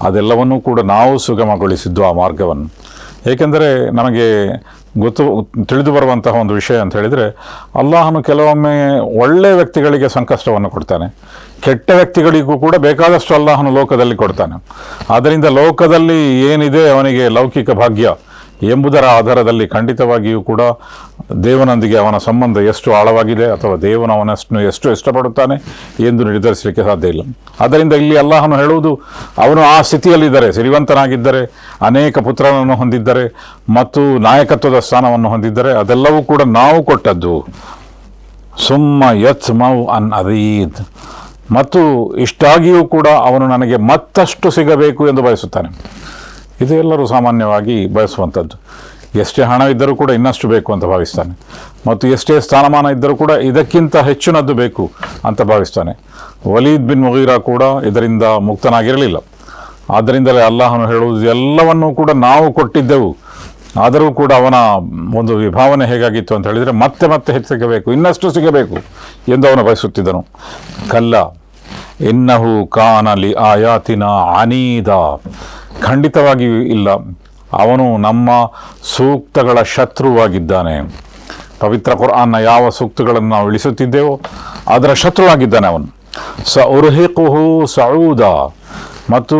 ಅದೆಲ್ಲವನ್ನೂ ಕೂಡ ನಾವು ಸುಗಮಗೊಳಿಸಿದ್ದು ಆ ಮಾರ್ಗವನ್ನು. ಏಕೆಂದರೆ ನಮಗೆ ತಿಳಿದು ಬರುವಂತಹ ಒಂದು ವಿಷಯ ಅಂತ ಹೇಳಿದರೆ, ಅಲ್ಲಾಹನು ಕೆಲವೊಮ್ಮೆ ಒಳ್ಳೆಯ ವ್ಯಕ್ತಿಗಳಿಗೆ ಸಂಕಷ್ಟವನ್ನು ಕೊಡ್ತಾನೆ, ಕೆಟ್ಟ ವ್ಯಕ್ತಿಗಳಿಗೂ ಕೂಡ ಬೇಕಾದಷ್ಟು ಅಲ್ಲಾಹನು ಲೋಕದಲ್ಲಿ ಕೊಡ್ತಾನೆ. ಆದ್ದರಿಂದ ಲೋಕದಲ್ಲಿ ಏನಿದೆ ಅವನಿಗೆ ಲೌಕಿಕ ಭಾಗ್ಯ ಎಂಬುದರ ಆಧಾರದಲ್ಲಿ ಖಂಡಿತವಾಗಿಯೂ ಕೂಡ ದೇವನೊಂದಿಗೆ ಅವನ ಸಂಬಂಧ ಎಷ್ಟು ಆಳವಾಗಿದೆ ಅಥವಾ ದೇವನು ಅವನನ್ನು ಎಷ್ಟು ಇಷ್ಟಪಡುತ್ತಾನೆ ಎಂದು ನಿರ್ಧರಿಸಲಿಕ್ಕೆ ಸಾಧ್ಯ ಇಲ್ಲ. ಆದ್ದರಿಂದ ಇಲ್ಲಿ ಅಲ್ಲಾಹನು ಹೇಳುವುದು, ಅವನು ಆ ಸ್ಥಿತಿಯಲ್ಲಿದ್ದರೆ, ಸಿರಿವಂತನಾಗಿದ್ದರೆ, ಅನೇಕ ಪುತ್ರರನ್ನು ಹೊಂದಿದ್ದರೆ ಮತ್ತು ನಾಯಕತ್ವದ ಸ್ಥಾನವನ್ನು ಹೊಂದಿದ್ದರೆ ಅದೆಲ್ಲವೂ ಕೂಡ ನಾವು ಕೊಟ್ಟದ್ದು. ಸುಮ್ಮ ಯತ್ಮೌ ಅನ್ ಅರೀದ್, ಮತ್ತು ಇಷ್ಟಾಗಿಯೂ ಕೂಡ ಅವನು ನನಗೆ ಮತ್ತಷ್ಟು ಸಿಗಬೇಕು ಎಂದು ಬಯಸುತ್ತಾನೆ. ಇದು ಎಲ್ಲರೂ ಸಾಮಾನ್ಯವಾಗಿ ಬಯಸುವಂಥದ್ದು. ಎಷ್ಟೇ ಹಣ ಇದ್ದರೂ ಕೂಡ ಇನ್ನಷ್ಟು ಬೇಕು ಅಂತ ಭಾವಿಸ್ತಾನೆ, ಮತ್ತು ಎಷ್ಟೇ ಸ್ಥಾನಮಾನ ಇದ್ದರೂ ಕೂಡ ಇದಕ್ಕಿಂತ ಹೆಚ್ಚಿನದ್ದು ಬೇಕು ಅಂತ ಭಾವಿಸ್ತಾನೆ. ವಲೀದ್ ಬಿನ್ ಮುಗೀರ ಕೂಡ ಇದರಿಂದ ಮುಕ್ತನಾಗಿರಲಿಲ್ಲ. ಆದ್ದರಿಂದಲೇ ಅಲ್ಲಾಹನು ಹೇಳುವುದು, ಎಲ್ಲವನ್ನೂ ಕೂಡ ನಾವು ಕೊಟ್ಟಿದ್ದೆವು, ಆದರೂ ಕೂಡ ಅವನ ಒಂದು ವಿಭಾವನೆ ಹೇಗಾಗಿತ್ತು ಅಂತ ಹೇಳಿದರೆ, ಮತ್ತೆ ಮತ್ತೆ ಹೆಚ್ಚು ಸಿಗಬೇಕು, ಇನ್ನಷ್ಟು ಸಿಗಬೇಕು ಎಂದು ಅವನು ಬಯಸುತ್ತಿದ್ದನು. ಕಲ್ಲ ಇನ್ನಹು ಕಾನ ಲಿ ಆಯಾತಿನ ಅನೀದ, ಖಂಡಿತವಾಗಿಯೂ ಇಲ್ಲ, ಅವನು ನಮ್ಮ ಸೂಕ್ತಗಳ ಶತ್ರುವಾಗಿದ್ದಾನೆ. ಪವಿತ್ರ ಕುರ್ಆನ್ನ ಯಾವ ಸೂಕ್ತಗಳನ್ನು ನಾವು ಇಳಿಸುತ್ತಿದ್ದೇವೋ ಅದರ ಶತ್ರುವಾಗಿದ್ದಾನೆ ಅವನು. ಉರ್ಹಿಕುಹು ಸಊದ, ಮತ್ತು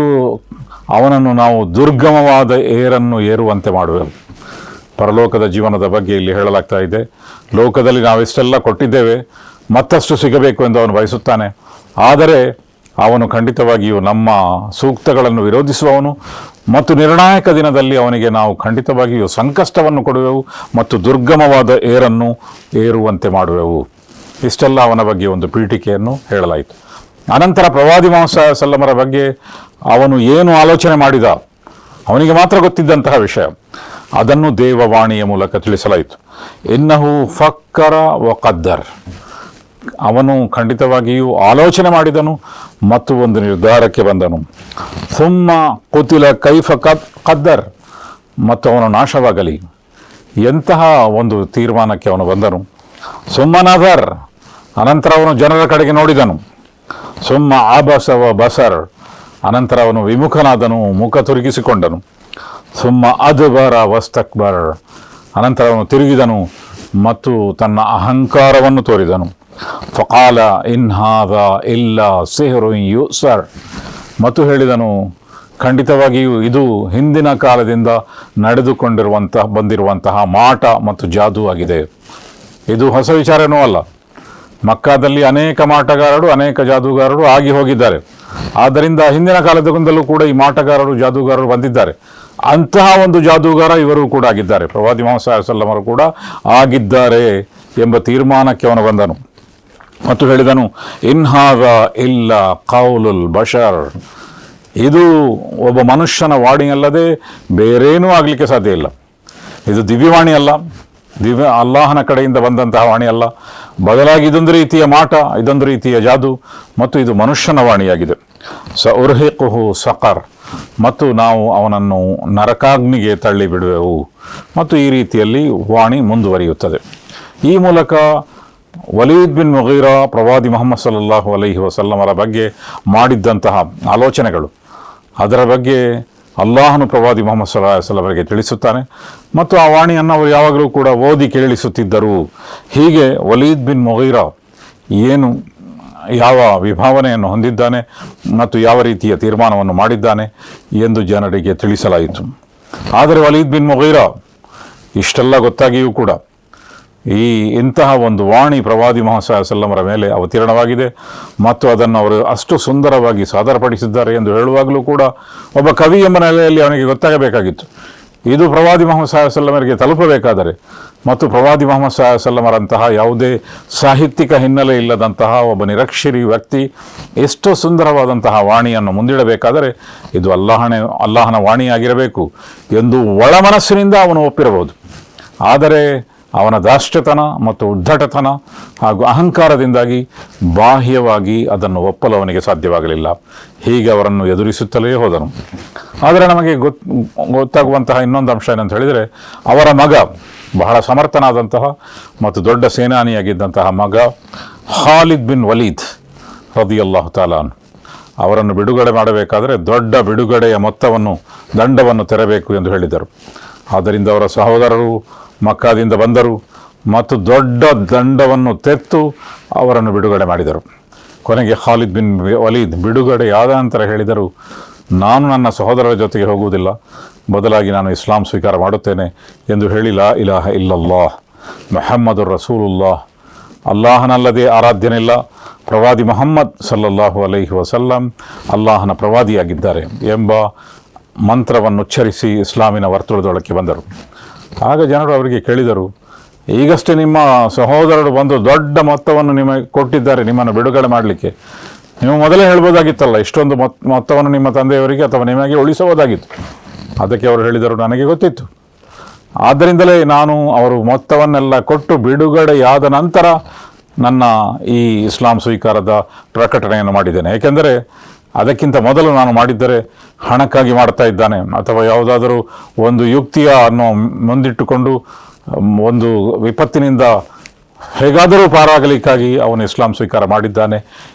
ಅವನನ್ನು ನಾವು ದುರ್ಗಮವಾದ ಏರನ್ನು ಏರುವಂತೆ ಮಾಡುವೆವು. ಪರಲೋಕದ ಜೀವನದ ಬಗ್ಗೆ ಇಲ್ಲಿ ಹೇಳಲಾಗ್ತಾ ಇದೆ. ಲೋಕದಲ್ಲಿ ನಾವೆಷ್ಟೆಲ್ಲ ಕೊಟ್ಟಿದ್ದೇವೆ, ಮತ್ತಷ್ಟು ಸಿಗಬೇಕು ಎಂದು ಅವನು ಬಯಸುತ್ತಾನೆ. ಆದರೆ ಅವನು ಖಂಡಿತವಾಗಿಯೂ ನಮ್ಮ ಸೂಕ್ತಗಳನ್ನು ವಿರೋಧಿಸುವವನು, ಮತ್ತು ನಿರ್ಣಾಯಕ ದಿನದಲ್ಲಿ ಅವನಿಗೆ ನಾವು ಖಂಡಿತವಾಗಿಯೂ ಸಂಕಷ್ಟವನ್ನು ಕೊಡುವೆವು ಮತ್ತು ದುರ್ಗಮವಾದ ಏರನ್ನು ಏರುವಂತೆ ಮಾಡುವೆವು. ಇಷ್ಟೆಲ್ಲ ಅವನ ಬಗ್ಗೆ ಒಂದು ಪೀಠಿಕೆಯನ್ನು ಹೇಳಲಾಯಿತು. ಅನಂತರ ಪ್ರವಾದಿ ಮುಹಮ್ಮದ್ ಸಲ್ಲಮರ ಬಗ್ಗೆ ಅವನು ಏನು ಆಲೋಚನೆ ಮಾಡಿದ, ಅವನಿಗೆ ಮಾತ್ರ ಗೊತ್ತಿದ್ದಂತಹ ವಿಷಯ, ಅದನ್ನು ದೇವವಾಣಿಯ ಮೂಲಕ ತಿಳಿಸಲಾಯಿತು. ಇನ್ನಹು ಫಕ್ಕರ ವ ಕದ್ದರ್, ಅವನು ಖಂಡಿತವಾಗಿಯೂ ಆಲೋಚನೆ ಮಾಡಿದನು ಮತ್ತು ಒಂದು ನಿರ್ಧಾರಕ್ಕೆ ಬಂದನು. ಸುಮ್ಮ ಕುತಿಲ ಕೈಫ ಕದ್ದರ್, ಮತ್ತು ಅವನು ನಾಶವಾಗಲಿ, ಎಂತಹ ಒಂದು ತೀರ್ಮಾನಕ್ಕೆ ಅವನು ಬಂದನು. ಸುಮ್ಮನದರ್, ಅನಂತರ ಅವನು ಜನರ ಕಡೆಗೆ ನೋಡಿದನು. ಸುಮ್ಮ ಆಬಸವ ಬಸರ್, ಅನಂತರ ಅವನು ವಿಮುಖನಾದನು, ಮುಖ ತಿರುಗಿಸಿಕೊಂಡನು. ಸುಮ್ಮ ಅದ್ಬರ ವಸ್ತಕ್ಬರ್, ಅನಂತರ ಅವನು ತಿರುಗಿದನು ಮತ್ತು ತನ್ನ ಅಹಂಕಾರವನ್ನು ತೋರಿದನು. ಫಕಾಲ ಇನ್ಹಾದ ಇಲ್ಲ ಸಿಹ್ರು ಯುಸರ್, ಮತ್ತು ಹೇಳಿದನು, ಖಂಡಿತವಾಗಿಯೂ ಇದು ಹಿಂದಿನ ಕಾಲದಿಂದ ಬಂದಿರುವಂತಹ ಮಾಟ ಮತ್ತು ಜಾದೂ ಆಗಿದೆ. ಇದು ಹೊಸ ವಿಚಾರನೂ ಅಲ್ಲ. ಮಕ್ಕಾದಲ್ಲಿ ಅನೇಕ ಮಾಟಗಾರರು, ಅನೇಕ ಜಾದೂಗಾರರು ಆಗಿ ಹೋಗಿದ್ದಾರೆ. ಆದ್ದರಿಂದ ಹಿಂದಿನ ಕಾಲದಿಂದಲೂ ಕೂಡ ಈ ಮಾಟಗಾರರು ಜಾದೂಗಾರರು ಬಂದಿದ್ದಾರೆ. ಅಂತಹ ಒಂದು ಜಾದೂಗಾರ ಇವರು ಕೂಡ ಆಗಿದ್ದಾರೆ, ಪ್ರವಾದಿ ಮೊಹಮ್ಮದ್ ಸಲ್ಲಲ್ಲಾಹು ಅಲೈಹಿ ವಸಲ್ಲಂ ಅವರು ಕೂಡ ಆಗಿದ್ದಾರೆ ಎಂಬ ತೀರ್ಮಾನಕ್ಕೆ ಅವನು ಬಂದನು ಮತ್ತು ಹೇಳಿದನು, ಇನ್ಹಾದ ಇಲ್ಲ ಕೌಲುಲ್ ಬಶರ್, ಇದು ಒಬ್ಬ ಮನುಷ್ಯನ ವಾಣಿ ಅಲ್ಲದೆ ಬೇರೇನೂ ಆಗಲಿಕ್ಕೆ ಸಾಧ್ಯ ಇಲ್ಲ. ಇದು ದಿವ್ಯವಾಣಿ ಅಲ್ಲ, ಅಲ್ಲಾಹನ ಕಡೆಯಿಂದ ಬಂದಂತಹ ವಾಣಿ ಅಲ್ಲ, ಬದಲಾಗಿ ಇದೊಂದು ರೀತಿಯ ಮಾಟ, ಇದೊಂದು ರೀತಿಯ ಜಾದು ಮತ್ತು ಇದು ಮನುಷ್ಯನ ವಾಣಿಯಾಗಿದೆ. ಉರ್ಹಿಕುಹು ಸಕರ್, ಮತ್ತು ನಾವು ಅವನನ್ನು ನರಕಾಗ್ನಿಗೆ ತಳ್ಳಿ ಬಿಡುವೆವು. ಮತ್ತು ಈ ರೀತಿಯಲ್ಲಿ ವಾಣಿ ಮುಂದುವರಿಯುತ್ತದೆ. ಈ ಮೂಲಕ ವಲೀದ್ ಬಿನ್ ಮುಗೀರಾ ಪ್ರವಾದಿ ಮೊಹಮ್ಮದ್ ಸಲ್ಲಲ್ಲಾಹು ಅಲೈಹಿ ವಸಲ್ಲಮರ ಬಗ್ಗೆ ಮಾಡಿದ್ದಂತಹ ಆಲೋಚನೆಗಳು, ಅದರ ಬಗ್ಗೆ ಅಲ್ಲಾಹನು ಪ್ರವಾದಿ ಮೊಹಮ್ಮದ್ ಸಲ್ಲಲ್ಲಾಹು ಅಲೈಹಿ ವಸಲ್ಲಮರಿಗೆ ತಿಳಿಸುತ್ತಾನೆ ಮತ್ತು ಆ ವಾಣಿಯನ್ನು ಅವರು ಯಾವಾಗಲೂ ಕೂಡ ಓದಿ ಕೇಳಿಸುತ್ತಿದ್ದರು. ಹೀಗೆ ವಲೀದ್ ಬಿನ್ ಮುಗೀರಾ ಯಾವ ವಿಭಾವನೆಯನ್ನು ಹೊಂದಿದ್ದಾನೆ ಮತ್ತು ಯಾವ ರೀತಿಯ ತೀರ್ಮಾನವನ್ನು ಮಾಡಿದ್ದಾನೆ ಎಂದು ಜನರಿಗೆ ತಿಳಿಸಲಾಯಿತು. ಆದರೆ ವಲೀದ್ ಬಿನ್ ಮುಗೀರಾ ಇಷ್ಟೆಲ್ಲ ಗೊತ್ತಾಗಿಯೂ ಕೂಡ ಇಂತಹ ಒಂದು ವಾಣಿ ಪ್ರವಾದಿ ಮೊಹಮ್ಮದ್ ಸಲ್ಲಲ್ಲಾಹು ಅಲೈಹಿ ವಸಲ್ಲಮರ ಮೇಲೆ ಅವತೀರ್ಣವಾಗಿದೆ ಮತ್ತು ಅದನ್ನು ಅವರು ಅಷ್ಟು ಸುಂದರವಾಗಿ ಸಾದರಪಡಿಸಿದ್ದಾರೆ ಎಂದು ಹೇಳುವಾಗಲೂ ಕೂಡ ಒಬ್ಬ ಕವಿ ಎಂಬ ನೆಲೆಯಲ್ಲಿ ಅವನಿಗೆ ಗೊತ್ತಾಗಬೇಕಾಗಿತ್ತು. ಇದು ಪ್ರವಾದಿ ಮೊಹಮ್ಮದ್ ಸಲ್ಲಲ್ಲಾಹು ಅಲೈಹಿ ವಸಲ್ಲಮರಿಗೆ ತಲುಪಬೇಕಾದರೆ ಮತ್ತು ಪ್ರವಾದಿ ಮೊಹಮ್ಮದ್ ಸಲ್ಲಲ್ಲಾಹು ಅಲೈಹಿ ವಸಲ್ಲಮರಂತಹ ಯಾವುದೇ ಸಾಹಿತ್ಯಿಕ ಹಿನ್ನೆಲೆ ಇಲ್ಲದಂತಹ ಒಬ್ಬ ನಿರಕ್ಷರಿ ವ್ಯಕ್ತಿ ಎಷ್ಟೋ ಸುಂದರವಾದಂತಹ ವಾಣಿಯನ್ನು ಮುಂದಿಡಬೇಕಾದರೆ ಇದು ಅಲ್ಲಾಹನ ವಾಣಿಯಾಗಿರಬೇಕು ಎಂದು ಒಳ ಮನಸ್ಸಿನಿಂದ ಅವನು ಒಪ್ಪಿರಬಹುದು. ಆದರೆ ಅವನ ದಾಷ್ಟ್ಯತನ ಮತ್ತು ಉದ್ದಟತನ ಹಾಗೂ ಅಹಂಕಾರದಿಂದಾಗಿ ಬಾಹ್ಯವಾಗಿ ಅದನ್ನು ಒಪ್ಪಲು ಅವನಿಗೆ ಸಾಧ್ಯವಾಗಲಿಲ್ಲ. ಹೀಗೆ ಅವರನ್ನು ಎದುರಿಸುತ್ತಲೇ ಹೋದನು. ಆದರೆ ನಮಗೆ ಗೊತ್ತಾಗುವಂತಹ ಇನ್ನೊಂದು ಅಂಶ ಏನಂತ ಹೇಳಿದರೆ, ಅವರ ಮಗ, ಬಹಳ ಸಮರ್ಥನಾದಂತಹ ಮತ್ತು ದೊಡ್ಡ ಸೇನಾನಿಯಾಗಿದ್ದಂತಹ ಮಗ ಖಾಲಿದ್ ಬಿನ್ ವಲೀದ್ ರದಿಯಲ್ಲಾಹು ತಾಲಾ ಅನ್ಹು, ಅವರನ್ನು ಬಿಡುಗಡೆ ಮಾಡಬೇಕಾದರೆ ದೊಡ್ಡ ಬಿಡುಗಡೆಯ ದಂಡವನ್ನು ತೆರಬೇಕು ಎಂದು ಹೇಳಿದರು. ಆದ್ದರಿಂದ ಅವರ ಸಹೋದರರು ಮಕ್ಕಾದಿಂದ ಬಂದರು ಮತ್ತು ದೊಡ್ಡ ದಂಡವನ್ನು ತೆತ್ತು ಅವರನ್ನು ಬಿಡುಗಡೆ ಮಾಡಿದರು. ಕೊನೆಗೆ ಖಾಲಿದ್ ಬಿನ್ ವಲೀದ್ ಬಿಡುಗಡೆಯಾದ ನಂತರ ಹೇಳಿದರು, ನಾನು ನನ್ನ ಸಹೋದರರ ಜೊತೆಗೆ ಹೋಗುವುದಿಲ್ಲ, ಬದಲಾಗಿ ನಾನು ಇಸ್ಲಾಂ ಸ್ವೀಕಾರ ಮಾಡುತ್ತೇನೆ ಎಂದು ಹೇಳಿ ಲಾ ಇಲಾಹ ಇಲ್ಲಲ್ಲಾಹ್ ಮುಹಮ್ಮದುರ್ ರಸೂಲುಲ್ಲಾಹ್, ಅಲ್ಲಾಹನಲ್ಲದೆ ಆರಾಧ್ಯನಿಲ್ಲ, ಪ್ರವಾದಿ ಮೊಹಮ್ಮದ್ ಸಲ್ಲಲ್ಲಾಹು ಅಲೈಹಿ ವಸಲ್ಲಂ ಅಲ್ಲಾಹನ ಪ್ರವಾದಿಯಾಗಿದ್ದಾರೆ ಎಂಬ ಮಂತ್ರವನ್ನು ಉಚ್ಚರಿಸಿ ಇಸ್ಲಾಮಿನ ವರ್ತುಳದೊಳಕ್ಕೆ ಬಂದರು. ಆಗ ಜನರು ಅವರಿಗೆ ಕೇಳಿದರು, ಈಗಷ್ಟೇ ನಿಮ್ಮ ಸಹೋದರರು ಬಂದು ದೊಡ್ಡ ಮೊತ್ತವನ್ನು ನಿಮಗೆ ಕೊಟ್ಟಿದ್ದಾರೆ ನಿಮ್ಮನ್ನು ಬಿಡುಗಡೆ ಮಾಡಲಿಕ್ಕೆ, ನೀವು ಮೊದಲೇ ಹೇಳ್ಬೋದಾಗಿತ್ತಲ್ಲ, ಇಷ್ಟೊಂದು ಮೊತ್ತವನ್ನು ನಿಮ್ಮ ತಂದೆಯವರಿಗೆ ಅಥವಾ ನಿಮಗೆ ಉಳಿಸಬಹುದಾಗಿತ್ತು. ಅದಕ್ಕೆ ಅವರು ಹೇಳಿದರು, ನನಗೆ ಗೊತ್ತಿತ್ತು, ಆದ್ದರಿಂದಲೇ ನಾನು ಅವರು ಮೊತ್ತವನ್ನೆಲ್ಲ ಕೊಟ್ಟು ಬಿಡುಗಡೆಯಾದ ನಂತರ ನನ್ನ ಈ ಇಸ್ಲಾಂ ಸ್ವೀಕಾರದ ಪ್ರಕಟಣೆಯನ್ನು ಮಾಡಿದ್ದೇನೆ. ಏಕೆಂದರೆ ಅದಕ್ಕಿಂತ ಮೊದಲು ನಾನು ಮಾಡಿದ್ದರೆ ಹಣಕ್ಕಾಗಿ ಮಾಡ್ತಾ ಇದ್ದಾನೆ ಅಥವಾ ಯಾವುದಾದರೂ ಒಂದು ಯುಕ್ತಿಯನ್ನು ಮುಂದಿಟ್ಟುಕೊಂಡು ಒಂದು ವಿಪತ್ತಿನಿಂದ ಹೇಗಾದರೂ ಪಾರಾಗಲಿಕ್ಕಾಗಿ ಅವನು ಇಸ್ಲಾಂ ಸ್ವೀಕಾರ ಮಾಡಿದ್ದಾನೆ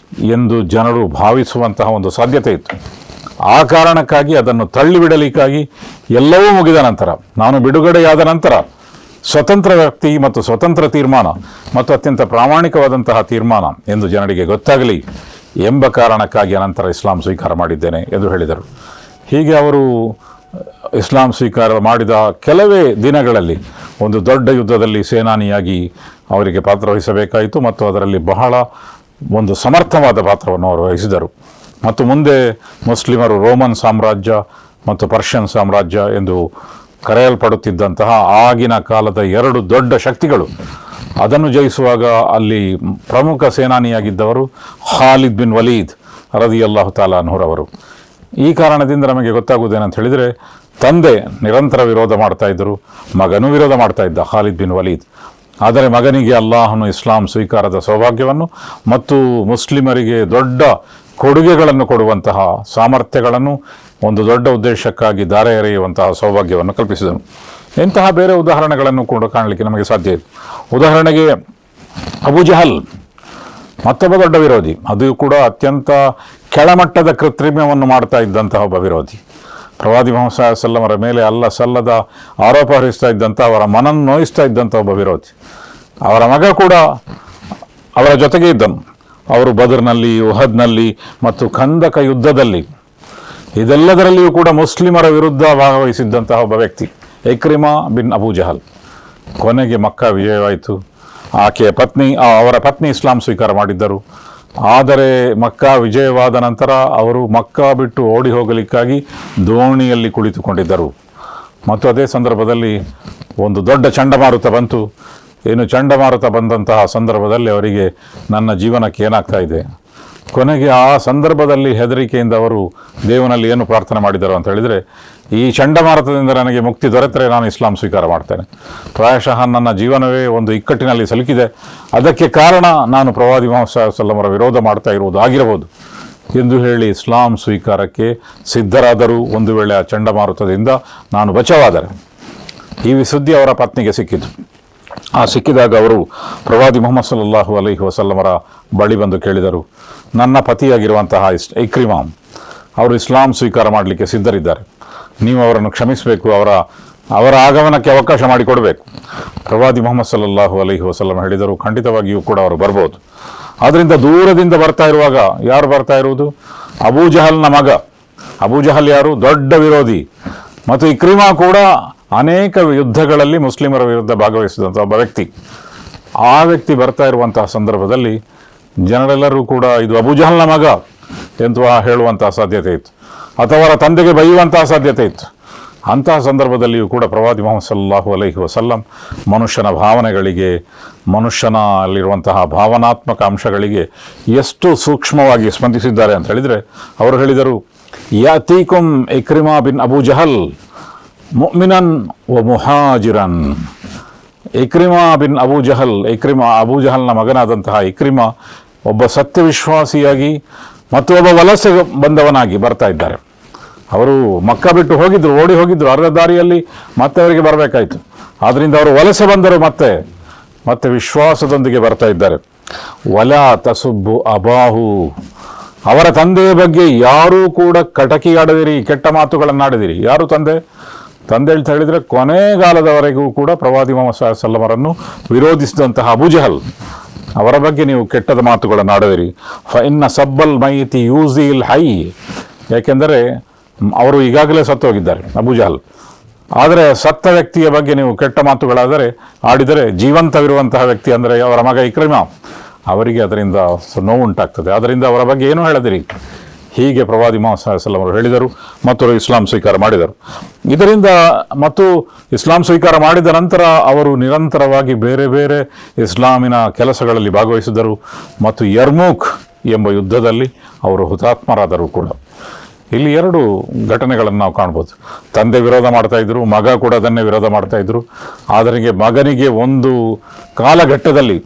ಎಂದು ಜನರು ಭಾವಿಸುವಂತಹ ಒಂದು ಸಾಧ್ಯತೆ ಇತ್ತು. ಆ ಕಾರಣಕ್ಕಾಗಿ ಅದನ್ನು ತಳ್ಳಿಬಿಡಲಿಕ್ಕಾಗಿ ಎಲ್ಲವೂ ಮುಗಿದ ನಂತರ, ನಾನು ಬಿಡುಗಡೆಯಾದ ನಂತರ ಸ್ವತಂತ್ರ ವ್ಯಕ್ತಿ ಮತ್ತು ಸ್ವತಂತ್ರ ತೀರ್ಮಾನ ಮತ್ತು ಅತ್ಯಂತ ಪ್ರಾಮಾಣಿಕವಾದಂತಹ ತೀರ್ಮಾನ ಎಂದು ಜನರಿಗೆ ಗೊತ್ತಾಗಲಿ ಎಂಬ ಕಾರಣಕ್ಕಾಗಿ ಅನಂತರ ಇಸ್ಲಾಂ ಸ್ವೀಕಾರ ಮಾಡಿದ್ದೇನೆ ಎಂದು ಹೇಳಿದರು. ಹೀಗೆ ಅವರು ಇಸ್ಲಾಂ ಸ್ವೀಕಾರ ಮಾಡಿದ ಕೆಲವೇ ದಿನಗಳಲ್ಲಿ ಒಂದು ದೊಡ್ಡ ಯುದ್ಧದಲ್ಲಿ ಸೇನಾನಿಯಾಗಿ ಅವರಿಗೆ ಪಾತ್ರವಹಿಸಬೇಕಾಯಿತು ಮತ್ತು ಅದರಲ್ಲಿ ಬಹಳ ಒಂದು ಸಮರ್ಥವಾದ ಪಾತ್ರವನ್ನು ಅವರು ವಹಿಸಿದರು. ಮತ್ತು ಮುಂದೆ ಮುಸ್ಲಿಮರು ರೋಮನ್ ಸಾಮ್ರಾಜ್ಯ ಮತ್ತು ಪರ್ಷಿಯನ್ ಸಾಮ್ರಾಜ್ಯ ಎಂದು ಕರೆಯಲ್ಪಡುತ್ತಿದ್ದಂತಹ ಆಗಿನ ಕಾಲದ ಎರಡು ದೊಡ್ಡ ಶಕ್ತಿಗಳು, ಅದನ್ನು ಜಯಿಸುವಾಗ ಅಲ್ಲಿ ಪ್ರಮುಖ ಸೇನಾನಿಯಾಗಿದ್ದವರು ಖಾಲಿದ್ ಬಿನ್ ವಲೀದ್ ರದಿಯಲ್ಲಾಹು ತಾಲಾ ಅನ್ಹುರವರು. ಈ ಕಾರಣದಿಂದ ನಮಗೆ ಗೊತ್ತಾಗುವುದೇನಂತ ಹೇಳಿದರೆ, ತಂದೆ ನಿರಂತರ ವಿರೋಧ ಮಾಡ್ತಾ ಇದ್ದರು, ಮಗನೂ ವಿರೋಧ ಮಾಡ್ತಾ ಇದ್ದ ಖಾಲಿದ್ ಬಿನ್ ವಲೀದ್. ಆದರೆ ಮಗನಿಗೆ ಅಲ್ಲಾಹನು ಇಸ್ಲಾಂ ಸ್ವೀಕಾರದ ಸೌಭಾಗ್ಯವನ್ನು ಮತ್ತು ಮುಸ್ಲಿಮರಿಗೆ ದೊಡ್ಡ ಕೊಡುಗೆಗಳನ್ನು ಕೊಡುವಂತಹ ಸಾಮರ್ಥ್ಯಗಳನ್ನು ಒಂದು ದೊಡ್ಡ ಉದ್ದೇಶಕ್ಕಾಗಿ ದಾರೆ ಎರೆಯುವಂತಹ ಸೌಭಾಗ್ಯವನ್ನು ಕಲ್ಪಿಸಿದನು. ಇಂತಹ ಬೇರೆ ಉದಾಹರಣೆಗಳನ್ನು ಕೂಡ ಕಾಣಲಿಕ್ಕೆ ನಮಗೆ ಸಾಧ್ಯ ಇದೆ. ಉದಾಹರಣೆಗೆ ಅಬೂ ಜಹಲ್ ಮತ್ತೊಬ್ಬ ದೊಡ್ಡ ವಿರೋಧಿ, ಅದು ಕೂಡ ಅತ್ಯಂತ ಕೆಳಮಟ್ಟದ ಕೃತ್ರಿಮ್ಯವನ್ನು ಮಾಡ್ತಾ ಇದ್ದಂತಹ ಒಬ್ಬ ವಿರೋಧಿ. ಪ್ರವಾದಿ ಮೊಹಮ್ಮದ್ ಸಲ್ಲಲ್ಲಾಹು ಅಲೈಹಿ ವಸಲ್ಲಮರ ಮೇಲೆ ಸಲ್ಲದ ಆರೋಪ ಹೊರಿಸ್ತಾ ಇದ್ದಂಥ, ಅವರ ಮನನ್ನು ನೋಯಿಸ್ತಾ ಇದ್ದಂಥ ಒಬ್ಬ ವಿರೋಧಿ. ಅವರ ಮಗ ಕೂಡ ಅವರ ಜೊತೆಗೆ ಇದ್ದನು. ಅವರು ಬದರ್ನಲ್ಲಿ, ಉಹದ್ನಲ್ಲಿ ಮತ್ತು ಖಂದಕ ಯುದ್ಧದಲ್ಲಿ ಇದೆಲ್ಲದರಲ್ಲಿಯೂ ಕೂಡ ಮುಸ್ಲಿಮರ ವಿರುದ್ಧ ಭಾಗವಹಿಸಿದ್ದಂತಹ ಒಬ್ಬ ವ್ಯಕ್ತಿ ಇಕ್ರಿಮಾ ಬಿನ್ ಅಬೂ ಜಹಲ್. ಕೊನೆಗೆ ಮಕ್ಕಾ ವಿಜಯವಾಯಿತು. ಅವರ ಪತ್ನಿ ಇಸ್ಲಾಂ ಸ್ವೀಕಾರ ಮಾಡಿದ್ದರು ಆದರೆ ಮಕ್ಕಾ ವಿಜಯವಾದ ನಂತರ ಅವರು ಮಕ್ಕಾ ಬಿಟ್ಟು ಓಡಿ ಹೋಗಲಿಕ್ಕಾಗಿ ದೋಣಿಯಲ್ಲಿ ಕುಳಿತುಕೊಂಡಿದ್ದರು. ಮತ್ತು ಅದೇ ಸಂದರ್ಭದಲ್ಲಿ ಒಂದು ದೊಡ್ಡ ಚಂಡಮಾರುತ ಬಂತು. ಏನು ಚಂಡಮಾರುತ ಬಂದಂತಹ ಸಂದರ್ಭದಲ್ಲಿ ಅವರಿಗೆ ನನ್ನ ಜೀವನಕ್ಕೆ ಏನಾಗ್ತಾ ಇದೆ, ಕೊನೆಗೆ ಆ ಸಂದರ್ಭದಲ್ಲಿ ಹೆದರಿಕೆಯಿಂದ ಅವರು ದೇವನಲ್ಲಿ ಏನು ಪ್ರಾರ್ಥನೆ ಮಾಡಿದರು ಅಂತ ಹೇಳಿದರೆ, ಈ ಚಂಡಮಾರುತದಿಂದ ನನಗೆ ಮುಕ್ತಿ ದೊರೆತರೆ ನಾನು ಇಸ್ಲಾಂ ಸ್ವೀಕಾರ ಮಾಡ್ತೇನೆ. ಪ್ರಾಯಶಃ ನನ್ನ ಜೀವನವೇ ಒಂದು ಇಕ್ಕಟ್ಟಿನಲ್ಲಿ ಸಿಲುಕಿದೆ, ಅದಕ್ಕೆ ಕಾರಣ ನಾನು ಪ್ರವಾದಿ ಮುಹಮ್ಮದ್ ಸಲ್ಲಲ್ಲಾಹು ಅಲೈಹಿ ವಸಲ್ಲಮರ ವಿರೋಧ ಮಾಡ್ತಾ ಇರುವುದು ಆಗಿರಬಹುದು ಎಂದು ಹೇಳಿ ಇಸ್ಲಾಂ ಸ್ವೀಕಾರಕ್ಕೆ ಸಿದ್ಧರಾದರು. ಒಂದು ವೇಳೆ ಆ ಚಂಡಮಾರುತದಿಂದ ನಾನು ಬಚಾವಾದರೆ. ಈ ಸುದ್ದಿ ಅವರ ಪತ್ನಿಗೆ ಸಿಕ್ಕಿತು. ಆ ಸಿಕ್ಕಿದಾಗ ಅವರು ಪ್ರವಾದಿ ಮುಹಮ್ಮದ್ ಸಲ್ಲಲ್ಲಾಹು ಅಲೈಹಿ ವಸಲ್ಲಮರ ಬಳಿ ಬಂದು ಕೇಳಿದರು, ನನ್ನ ಪತಿಯಾಗಿರುವಂತಹ ಇಕ್ರಿಮಾ ಅವರು ಇಸ್ಲಾಂ ಸ್ವೀಕಾರ ಮಾಡಲಿಕ್ಕೆ ಸಿದ್ಧರಿದ್ದಾರೆ, ನೀವು ಅವರನ್ನು ಕ್ಷಮಿಸಬೇಕು, ಅವರ ಆಗಮನಕ್ಕೆ ಅವಕಾಶ ಮಾಡಿಕೊಡಬೇಕು. ಪ್ರವಾದಿ ಮುಹಮ್ಮದ್ ಸಲ್ಲಲ್ಲಾಹು ಅಲೈಹಿ ವಸಲ್ಲಂ ಹೇಳಿದರು, ಖಂಡಿತವಾಗಿಯೂ ಕೂಡ ಅವರು ಬರ್ಬೋದು. ಆದ್ದರಿಂದ ದೂರದಿಂದ ಬರ್ತಾ ಇರುವಾಗ ಯಾರು ಬರ್ತಾ ಇರುವುದು? ಅಬೂ ಜಹಲ್ನ ಮಗ. ಅಬೂ ಜಹಲ್ ಯಾರು? ದೊಡ್ಡ ವಿರೋಧಿ. ಮತ್ತು ಇಕ್ರಿಮಾ ಕೂಡ ಅನೇಕ ಯುದ್ಧಗಳಲ್ಲಿ ಮುಸ್ಲಿಮರ ವಿರುದ್ಧ ಭಾಗವಹಿಸಿದಂಥ ಒಬ್ಬ ವ್ಯಕ್ತಿ. ಆ ವ್ಯಕ್ತಿ ಬರ್ತಾ ಇರುವಂತಹ ಸಂದರ್ಭದಲ್ಲಿ ಜನರೆಲ್ಲರೂ ಕೂಡ ಇದು ಅಬೂ ಜಹಲ್ನ ಮಗ ಎಂದು ಹೇಳುವಂತಹ ಸಾಧ್ಯತೆ ಇತ್ತು, ಅಥವಾ ಅವರ ತಂದೆಗೆ ಬೈಯುವಂತಹ ಸಾಧ್ಯತೆ ಇತ್ತು. ಅಂತಹ ಸಂದರ್ಭದಲ್ಲಿಯೂ ಕೂಡ ಪ್ರವಾದಿ ಮುಹಮ್ಮದ್ ಸಲ್ಲಲ್ಲಾಹು ಅಲೈಹಿ ವಸಲ್ಲಂ ಮನುಷ್ಯನ ಭಾವನೆಗಳಿಗೆ, ಮನುಷ್ಯನಲ್ಲಿರುವಂತಹ ಭಾವನಾತ್ಮಕ ಅಂಶಗಳಿಗೆ ಎಷ್ಟು ಸೂಕ್ಷ್ಮವಾಗಿ ಸ್ಪಂದಿಸಿದ್ದಾರೆ ಅಂತ ಹೇಳಿದರೆ, ಅವರು ಹೇಳಿದರು, ಯಾತೀಕುಂ ಇಕ್ರಿಮಾ ಬಿನ್ ಅಬೂ ಜಹಲ್ ಮುಅ್ಮಿನನ್ ವ ಮುಹಾಜಿರನ್. ಇಕ್ರಿಮಾ ಬಿನ್ ಅಬೂ ಜಹಲ್, ಅಬೂ ಜಹಲ್ನ ಮಗನಾದಂತಹ ಇಕ್ರಿಮಾ ಒಬ್ಬ ಸತ್ಯವಿಶ್ವಾಸಿಯಾಗಿ ಮತ್ತು ಒಬ್ಬ ವಲಸೆ ಬಂದವನಾಗಿ ಬರ್ತಾ ಇದ್ದಾರೆ. ಅವರು ಮಕ್ಕ ಬಿಟ್ಟು ಹೋಗಿದ್ರು, ಓಡಿ ಹೋಗಿದ್ರು, ಅರ್ಧ ದಾರಿಯಲ್ಲಿ ಮತ್ತೆ ಅವರಿಗೆ ಬರಬೇಕಾಯಿತು. ಆದ್ದರಿಂದ ಅವರು ವಲಸೆ ಬಂದರು, ಮತ್ತೆ ವಿಶ್ವಾಸದೊಂದಿಗೆ ಬರ್ತಾ ಇದ್ದಾರೆ. ವಲಾ ತಸುಬ್ಬು ಅಬಾಹು, ಅವರ ತಂದೆಯ ಬಗ್ಗೆ ಯಾರೂ ಕೂಡ ಕಟಕಿಯಾಡದಿರಿ, ಕೆಟ್ಟ ಮಾತುಗಳನ್ನಾಡದಿರಿ. ಯಾರು ತಂದೆ ಅಂತ ಹೇಳಿದರೆ ಕೊನೆಗಾಲದವರೆಗೂ ಕೂಡ ಪ್ರವಾದಿ ಮುಹಮ್ಮದ್ ಸಲ್ಲಲ್ಲಾಹು ಅಲೈಹಿ ವಸಲ್ಲಮರನ್ನು ವಿರೋಧಿಸಿದಂತಹ ಅಬೂ ಜಹಲ್, ಅವರ ಬಗ್ಗೆ ನೀವು ಕೆಟ್ಟದ ಮಾತುಗಳನ್ನು ಆಡದಿರಿ. ಫಇನ್ನ ಸಬ್ಬಲ್ ಮೈತಿ ಯೂಸಿಲ್ ಹೈ, ಯಾಕೆಂದರೆ ಅವರು ಈಗಾಗಲೇ ಸತ್ತು ಹೋಗಿದ್ದಾರೆ ಅಬೂ ಜಹಲ್. ಆದರೆ ಸತ್ತ ವ್ಯಕ್ತಿಯ ಬಗ್ಗೆ ನೀವು ಕೆಟ್ಟ ಮಾತುಗಳಾದರೆ ಆಡಿದರೆ ಜೀವಂತವಿರುವಂತಹ ವ್ಯಕ್ತಿ ಅಂದರೆ ಅವರ ಮಗ ಇಕ್ರಿಮಾ, ಅವರಿಗೆ ಅದರಿಂದ ನೋವುಂಟಾಗ್ತದೆ. ಆದ್ದರಿಂದ ಅವರ ಬಗ್ಗೆ ಏನೂ ಹೇಳದಿರಿ. ಹೀಗೆ ಪ್ರವಾದಿ ಮುಹಮ್ಮದ್ ಸಲ್ಲಲ್ಲಾಹು ಅಲೈಹಿ ವಸಲ್ಲಂ ಅವರು ಹೇಳಿದರು ಮತ್ತು ಅವರು ಇಸ್ಲಾಂ ಸ್ವೀಕಾರ ಮಾಡಿದರು. ಇದರಿಂದ ಮತ್ತು ಇಸ್ಲಾಂ ಸ್ವೀಕಾರ ಮಾಡಿದ ನಂತರ ಅವರು ನಿರಂತರವಾಗಿ ಬೇರೆ ಬೇರೆ ಇಸ್ಲಾಮಿನ ಕೆಲಸಗಳಲ್ಲಿ ಭಾಗವಹಿಸಿದರು ಮತ್ತು ಯರ್ಮೂಕ್ ಎಂಬ ಯುದ್ಧದಲ್ಲಿ ಅವರು ಹುತಾತ್ಮರಾದರು ಕೂಡ. ಇಲ್ಲಿ ಎರಡು ಘಟನೆಗಳನ್ನು ನಾವು ಕಾಣ್ಬೋದು. ತಂದೆ ವಿರೋಧ ಮಾಡ್ತಾ ಇದ್ರು, ಮಗ ಕೂಡ ಅದನ್ನೇ ವಿರೋಧ ಮಾಡ್ತಾ ಇದ್ರು. ಆದರೆ ಮಗನಿಗೆ ಒಂದು ಕಾಲಘಟ್ಟದಲ್ಲಿ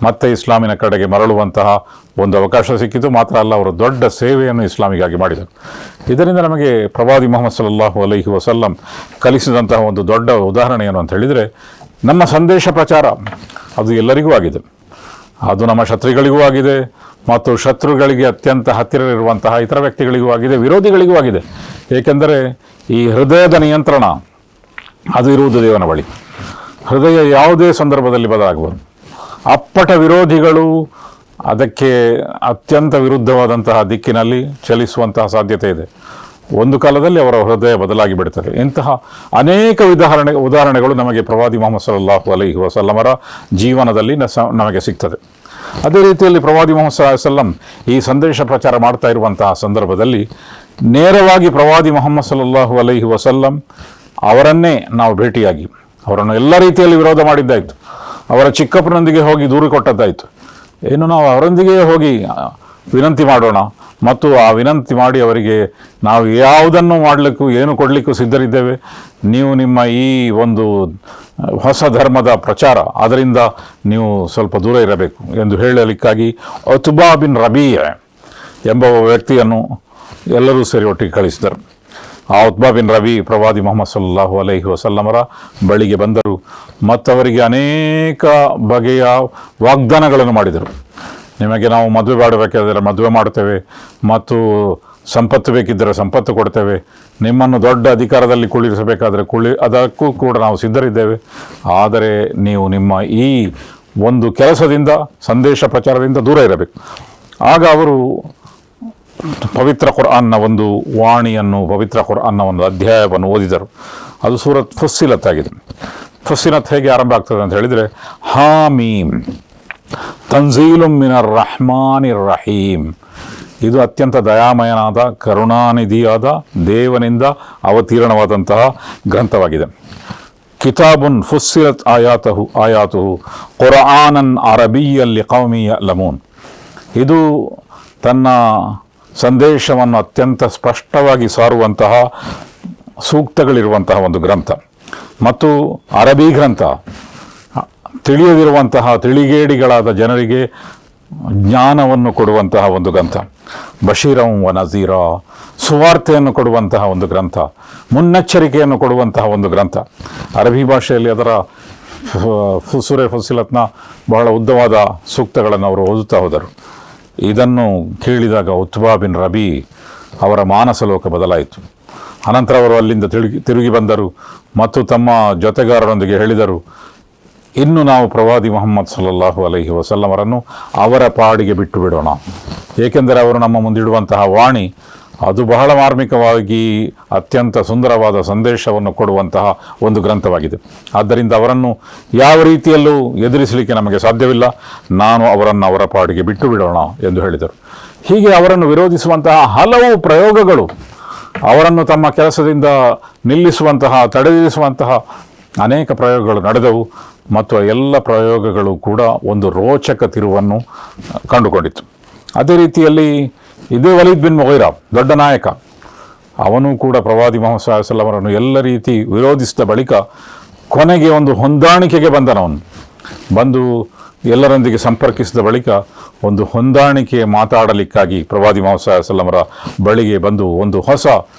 ಮತ್ತೆ ಇಸ್ಲಾಮಿನ ಕಡೆಗೆ ಮರಳುವಂತಹ ಒಂದು ಅವಕಾಶ ಸಿಕ್ಕಿತು. ಮಾತ್ರ ಅಲ್ಲ, ಅವರು ದೊಡ್ಡ ಸೇವೆಯನ್ನು ಇಸ್ಲಾಮಿಗಾಗಿ ಮಾಡಿದರು. ಇದರಿಂದ ನಮಗೆ ಪ್ರವಾದಿ ಮುಹಮ್ಮದ್ ಸಲ್ಲಲ್ಲಾಹು ಅಲೈಹಿ ವಸಲ್ಲಂ ಕಲಿಸಿದಂತಹ ಒಂದು ದೊಡ್ಡ ಉದಾಹರಣೆ ಏನು ಅಂತ ಹೇಳಿದರೆ, ನಮ್ಮ ಸಂದೇಶ ಪ್ರಚಾರ ಅದು ಎಲ್ಲರಿಗೂ ಆಗಿದೆ. ಅದು ನಮ್ಮ ಶತ್ರುಗಳಿಗೂ ಆಗಿದೆ ಮತ್ತು ಶತ್ರುಗಳಿಗೆ ಅತ್ಯಂತ ಹತ್ತಿರವಿರುವಂತಹ ಇತರ ವ್ಯಕ್ತಿಗಳಿಗೂ ಆಗಿದೆ, ವಿರೋಧಿಗಳಿಗೂ ಆಗಿದೆ. ಏಕೆಂದರೆ ಈ ಹೃದಯದ ನಿಯಂತ್ರಣ ಅದು ಇರುವುದು ದೇವನ ಬಳಿ. ಹೃದಯ ಯಾವುದೇ ಸಂದರ್ಭದಲ್ಲಿ ಬದಲಾಗಬಹುದು. ಅಪ್ಪಟ ವಿರೋಧಿಗಳು ಅದಕ್ಕೆ ಅತ್ಯಂತ ವಿರುದ್ಧವಾದಂತಹ ದಿಕ್ಕಿನಲ್ಲಿ ಚಲಿಸುವಂತಹ ಸಾಧ್ಯತೆ ಇದೆ. ಒಂದು ಕಾಲದಲ್ಲಿ ಅವರ ಹೃದಯ ಬದಲಾಗಿ ಬಿಡುತ್ತದೆ. ಇಂತಹ ಅನೇಕ ಉದಾಹರಣೆಗಳು ನಮಗೆ ಪ್ರವಾದಿ ಮುಹಮ್ಮದ್ ಸಲ್ಲಲ್ಲಾಹು ಅಲೈಹಿ ವಸಲ್ಲಮರ ಜೀವನದಲ್ಲಿ ನಮಗೆ ಸಿಗ್ತದೆ. ಅದೇ ರೀತಿಯಲ್ಲಿ ಪ್ರವಾದಿ ಮುಹಮ್ಮದ್ ಸಲ್ಲಲ್ಲಾಹು ಅಲೈಹಿ ವಸಲ್ಲಂ ಈ ಸಂದೇಶ ಪ್ರಚಾರ ಮಾಡ್ತಾ ಇರುವಂತಹ ಸಂದರ್ಭದಲ್ಲಿ ನೇರವಾಗಿ ಪ್ರವಾದಿ ಮುಹಮ್ಮದ್ ಸಲ್ಲಲ್ಲಾಹು ಅಲೈಹಿ ವಸಲ್ಲಂ ಅವರನ್ನೇ ನಾವು ಭೇಟಿಯಾಗಿ ಅವರನ್ನು ಎಲ್ಲ ರೀತಿಯಲ್ಲಿ ವಿರೋಧ ಮಾಡಿದ್ದಾಯಿತು. ಅವರ ಚಿಕ್ಕಪ್ಪನೊಂದಿಗೆ ಹೋಗಿ ದೂರು ಕೊಟ್ಟದ್ದಾಯಿತು. ಏನು ನಾವು ಅವರೊಂದಿಗೆ ಹೋಗಿ ವಿನಂತಿ ಮಾಡೋಣ ಮತ್ತು ಆ ವಿನಂತಿ ಮಾಡಿ ಅವರಿಗೆ ನಾವು ಯಾವುದನ್ನು ಮಾಡಲಿಕ್ಕೂ ಏನು ಕೊಡಲಿಕ್ಕೂ ಸಿದ್ಧರಿದ್ದೇವೆ, ನೀವು ನಿಮ್ಮ ಈ ಒಂದು ಹೊಸ ಧರ್ಮದ ಪ್ರಚಾರ ಅದರಿಂದ ನೀವು ಸ್ವಲ್ಪ ದೂರ ಇರಬೇಕು ಎಂದು ಹೇಳಲಿಕ್ಕಾಗಿ ಉತ್ಬಾ ಬಿನ್ ರಬೀಅ ಎಂಬ ವ್ಯಕ್ತಿಯನ್ನು ಎಲ್ಲರೂ ಸೇರಿ ಒಟ್ಟಿಗೆ ಕಳಿಸಿದರು. ಆ ಉತ್ಬಾ ಬಿನ್ ರಬಿ ಪ್ರವಾದಿ ಮುಹಮ್ಮದ್ ಸಲ್ಲಲ್ಲಾಹು ಅಲೈಹಿ ವಸಲ್ಲಮರ ಬಳಿಗೆ ಬಂದರು ಮತ್ತು ಅವರಿಗೆ ಅನೇಕ ಬಗೆಯ ವಾಗ್ದಾನಗಳನ್ನು ಮಾಡಿದರು. ನಿಮಗೆ ನಾವು ಮದುವೆ ಮಾಡಬೇಕಾದರೆ ಮದುವೆ ಮಾಡ್ತೇವೆ ಮತ್ತು ಸಂಪತ್ತು ಬೇಕಿದ್ದರೆ ಸಂಪತ್ತು ಕೊಡ್ತೇವೆ, ನಿಮ್ಮನ್ನು ದೊಡ್ಡ ಅಧಿಕಾರದಲ್ಲಿ ಕುಳ್ಳಿರಿಸಬೇಕಾದರೆ ಅದಕ್ಕೂ ಕೂಡ ನಾವು ಸಿದ್ಧರಿದ್ದೇವೆ. ಆದರೆ ನೀವು ನಿಮ್ಮ ಈ ಒಂದು ಕೆಲಸದಿಂದ ಸಂದೇಶ ಪ್ರಚಾರದಿಂದ ದೂರ ಇರಬೇಕು. ಆಗ ಅವರು ಪವಿತ್ರ ಕುರ್ಆನ್ನ ಒಂದು ವಾಣಿಯನ್ನು, ಪವಿತ್ರ ಕುರ್ಆನ್ನ ಒಂದು ಅಧ್ಯಾಯವನ್ನು ಓದಿದರು. ಅದು ಸೂರತ್ ಫುಸ್ಸಿಲತ್ ಆಗಿದೆ. ಫುಸ್ಸಿಲತ್ ಹೇಗೆ ಆರಂಭ ಆಗ್ತದೆ ಅಂತ ಹೇಳಿದರೆ, ಹಾಮೀಮ್ ತನ್ಜೀಲುಂ ಮಿನರ್ ರಹ್ಮಾನಿರ್ ರಹೀಮ್. ಇದು ಅತ್ಯಂತ ದಯಾಮಯನಾದ ಕರುಣಾನಿಧಿಯಾದ ದೇವನಿಂದ ಅವತೀರ್ಣವಾದಂತಹ ಗ್ರಂಥವಾಗಿದೆ. ಕಿತಾಬುನ್ ಫುಸ್ಸಿಲತ್ ಆಯಾತುಹು ಕುರ್ಆನನ್ ಅರಬಿಯ್ಯನ್ ಲಿಕೌಮಿ ಯಅಲಮೂನ್. ಇದು ತನ್ನ ಸಂದೇಶವನ್ನು ಅತ್ಯಂತ ಸ್ಪಷ್ಟವಾಗಿ ಸಾರುವಂತಹ ಸೂಕ್ತಗಳಿರುವಂತಹ ಒಂದು ಗ್ರಂಥ ಮತ್ತು ಅರಬಿ ಗ್ರಂಥ. ತಿಳಿಯದಿರುವಂತಹ ತಿಳಿಗೇಡಿಗಳಾದ ಜನರಿಗೆ ಜ್ಞಾನವನ್ನು ಕೊಡುವಂತಹ ಒಂದು ಗ್ರಂಥ. ಬಶೀರಂ ವ ನಜೀರ, ಸುವಾರ್ತೆಯನ್ನು ಕೊಡುವಂತಹ ಒಂದು ಗ್ರಂಥ, ಮುನ್ನೆಚ್ಚರಿಕೆಯನ್ನು ಕೊಡುವಂತಹ ಒಂದು ಗ್ರಂಥ. ಅರಬಿ ಭಾಷೆಯಲ್ಲಿ ಅದರ ಸೂರೆ ಫುಸಿಲತ್ನ ಬಹಳ ಉದ್ದವಾದ ಸೂಕ್ತಗಳನ್ನು ಅವರು ಓದುತ್ತಾ ಹೋದರು. ಇದನ್ನು ಕೇಳಿದಾಗ ಉತ್ಬಾ ಬಿನ್ ರಬಿ ಅವರ ಮಾನಸಲೋಕ ಬದಲಾಯಿತು. ಅನಂತರ ಅವರು ಅಲ್ಲಿಂದ ತಿರುಗಿ ಬಂದರು ಮತ್ತು ತಮ್ಮ ಜೊತೆಗಾರರೊಂದಿಗೆ ಹೇಳಿದರು, ಇನ್ನು ನಾವು ಪ್ರವಾದಿ ಮುಹಮ್ಮದ್ ಸಲ್ಲಲ್ಲಾಹು ಅಲೈಹಿ ವಸಲ್ಲಮರನ್ನು ಅವರ ಪಾಡಿಗೆ ಬಿಟ್ಟು ಬಿಡೋಣ. ಏಕೆಂದರೆ ಅವರು ನಮ್ಮ ಮುಂದಿಡುವಂತಹ ವಾಣಿ ಅದು ಬಹಳ ಮಾರ್ಮಿಕವಾಗಿ ಅತ್ಯಂತ ಸುಂದರವಾದ ಸಂದೇಶವನ್ನು ಕೊಡುವಂತಹ ಒಂದು ಗ್ರಂಥವಾಗಿದೆ. ಆದ್ದರಿಂದ ಅವರನ್ನು ಯಾವ ರೀತಿಯಲ್ಲೂ ಎದುರಿಸಲಿಕ್ಕೆ ನಮಗೆ ಸಾಧ್ಯವಿಲ್ಲ. ನಾನು ಅವರನ್ನು ಅವರ ಪಾಡಿಗೆ ಬಿಟ್ಟು ಬಿಡೋಣ ಎಂದು ಹೇಳಿದರು. ಹೀಗೆ ಅವರನ್ನು ವಿರೋಧಿಸುವಂತಹ ಹಲವು ಪ್ರಯೋಗಗಳು, ಅವರನ್ನು ತಮ್ಮ ಕೆಲಸದಿಂದ ನಿಲ್ಲಿಸುವಂತಹ, ತಡೆದಿರಿಸುವಂತಹ ಅನೇಕ ಪ್ರಯೋಗಗಳು ನಡೆದವು ಮತ್ತು ಎಲ್ಲ ಪ್ರಯೋಗಗಳು ಕೂಡ ಒಂದು ರೋಚಕ ತಿರುವನ್ನು ಕಂಡುಕೊಂಡಿತ್ತು. ಅದೇ ರೀತಿಯಲ್ಲಿ ಇದೇ ವಲೀದ್ ಬಿನ್ ಮುಗೀರ, ದೊಡ್ಡ ನಾಯಕ, ಅವನು ಕೂಡ ಪ್ರವಾದಿ ಮುಹಮ್ಮದ್ ಸಲ್ಲಲ್ಲಾಹು ಅಲೈಹಿ ವಸಲ್ಲಮರನ್ನು ಎಲ್ಲ ರೀತಿ ವಿರೋಧಿಸಿದ ಬಳಿಕ ಕೊನೆಗೆ ಒಂದು ಹೊಂದಾಣಿಕೆಗೆ ಬಂದನವನು. ಬಂದು ಎಲ್ಲರೊಂದಿಗೆ ಸಂಪರ್ಕಿಸಿದ ಬಳಿಕ ಒಂದು ಹೊಂದಾಣಿಕೆ ಮಾತಾಡಲಿಕ್ಕಾಗಿ ಪ್ರವಾದಿ ಮುಹಮ್ಮದ್ ಸಲ್ಲಲ್ಲಾಹು ಅಲೈಹಿ ವಸಲ್ಲಮರ ಬಳಿಗೆ ಬಂದು ಒಂದು ಹೊಸ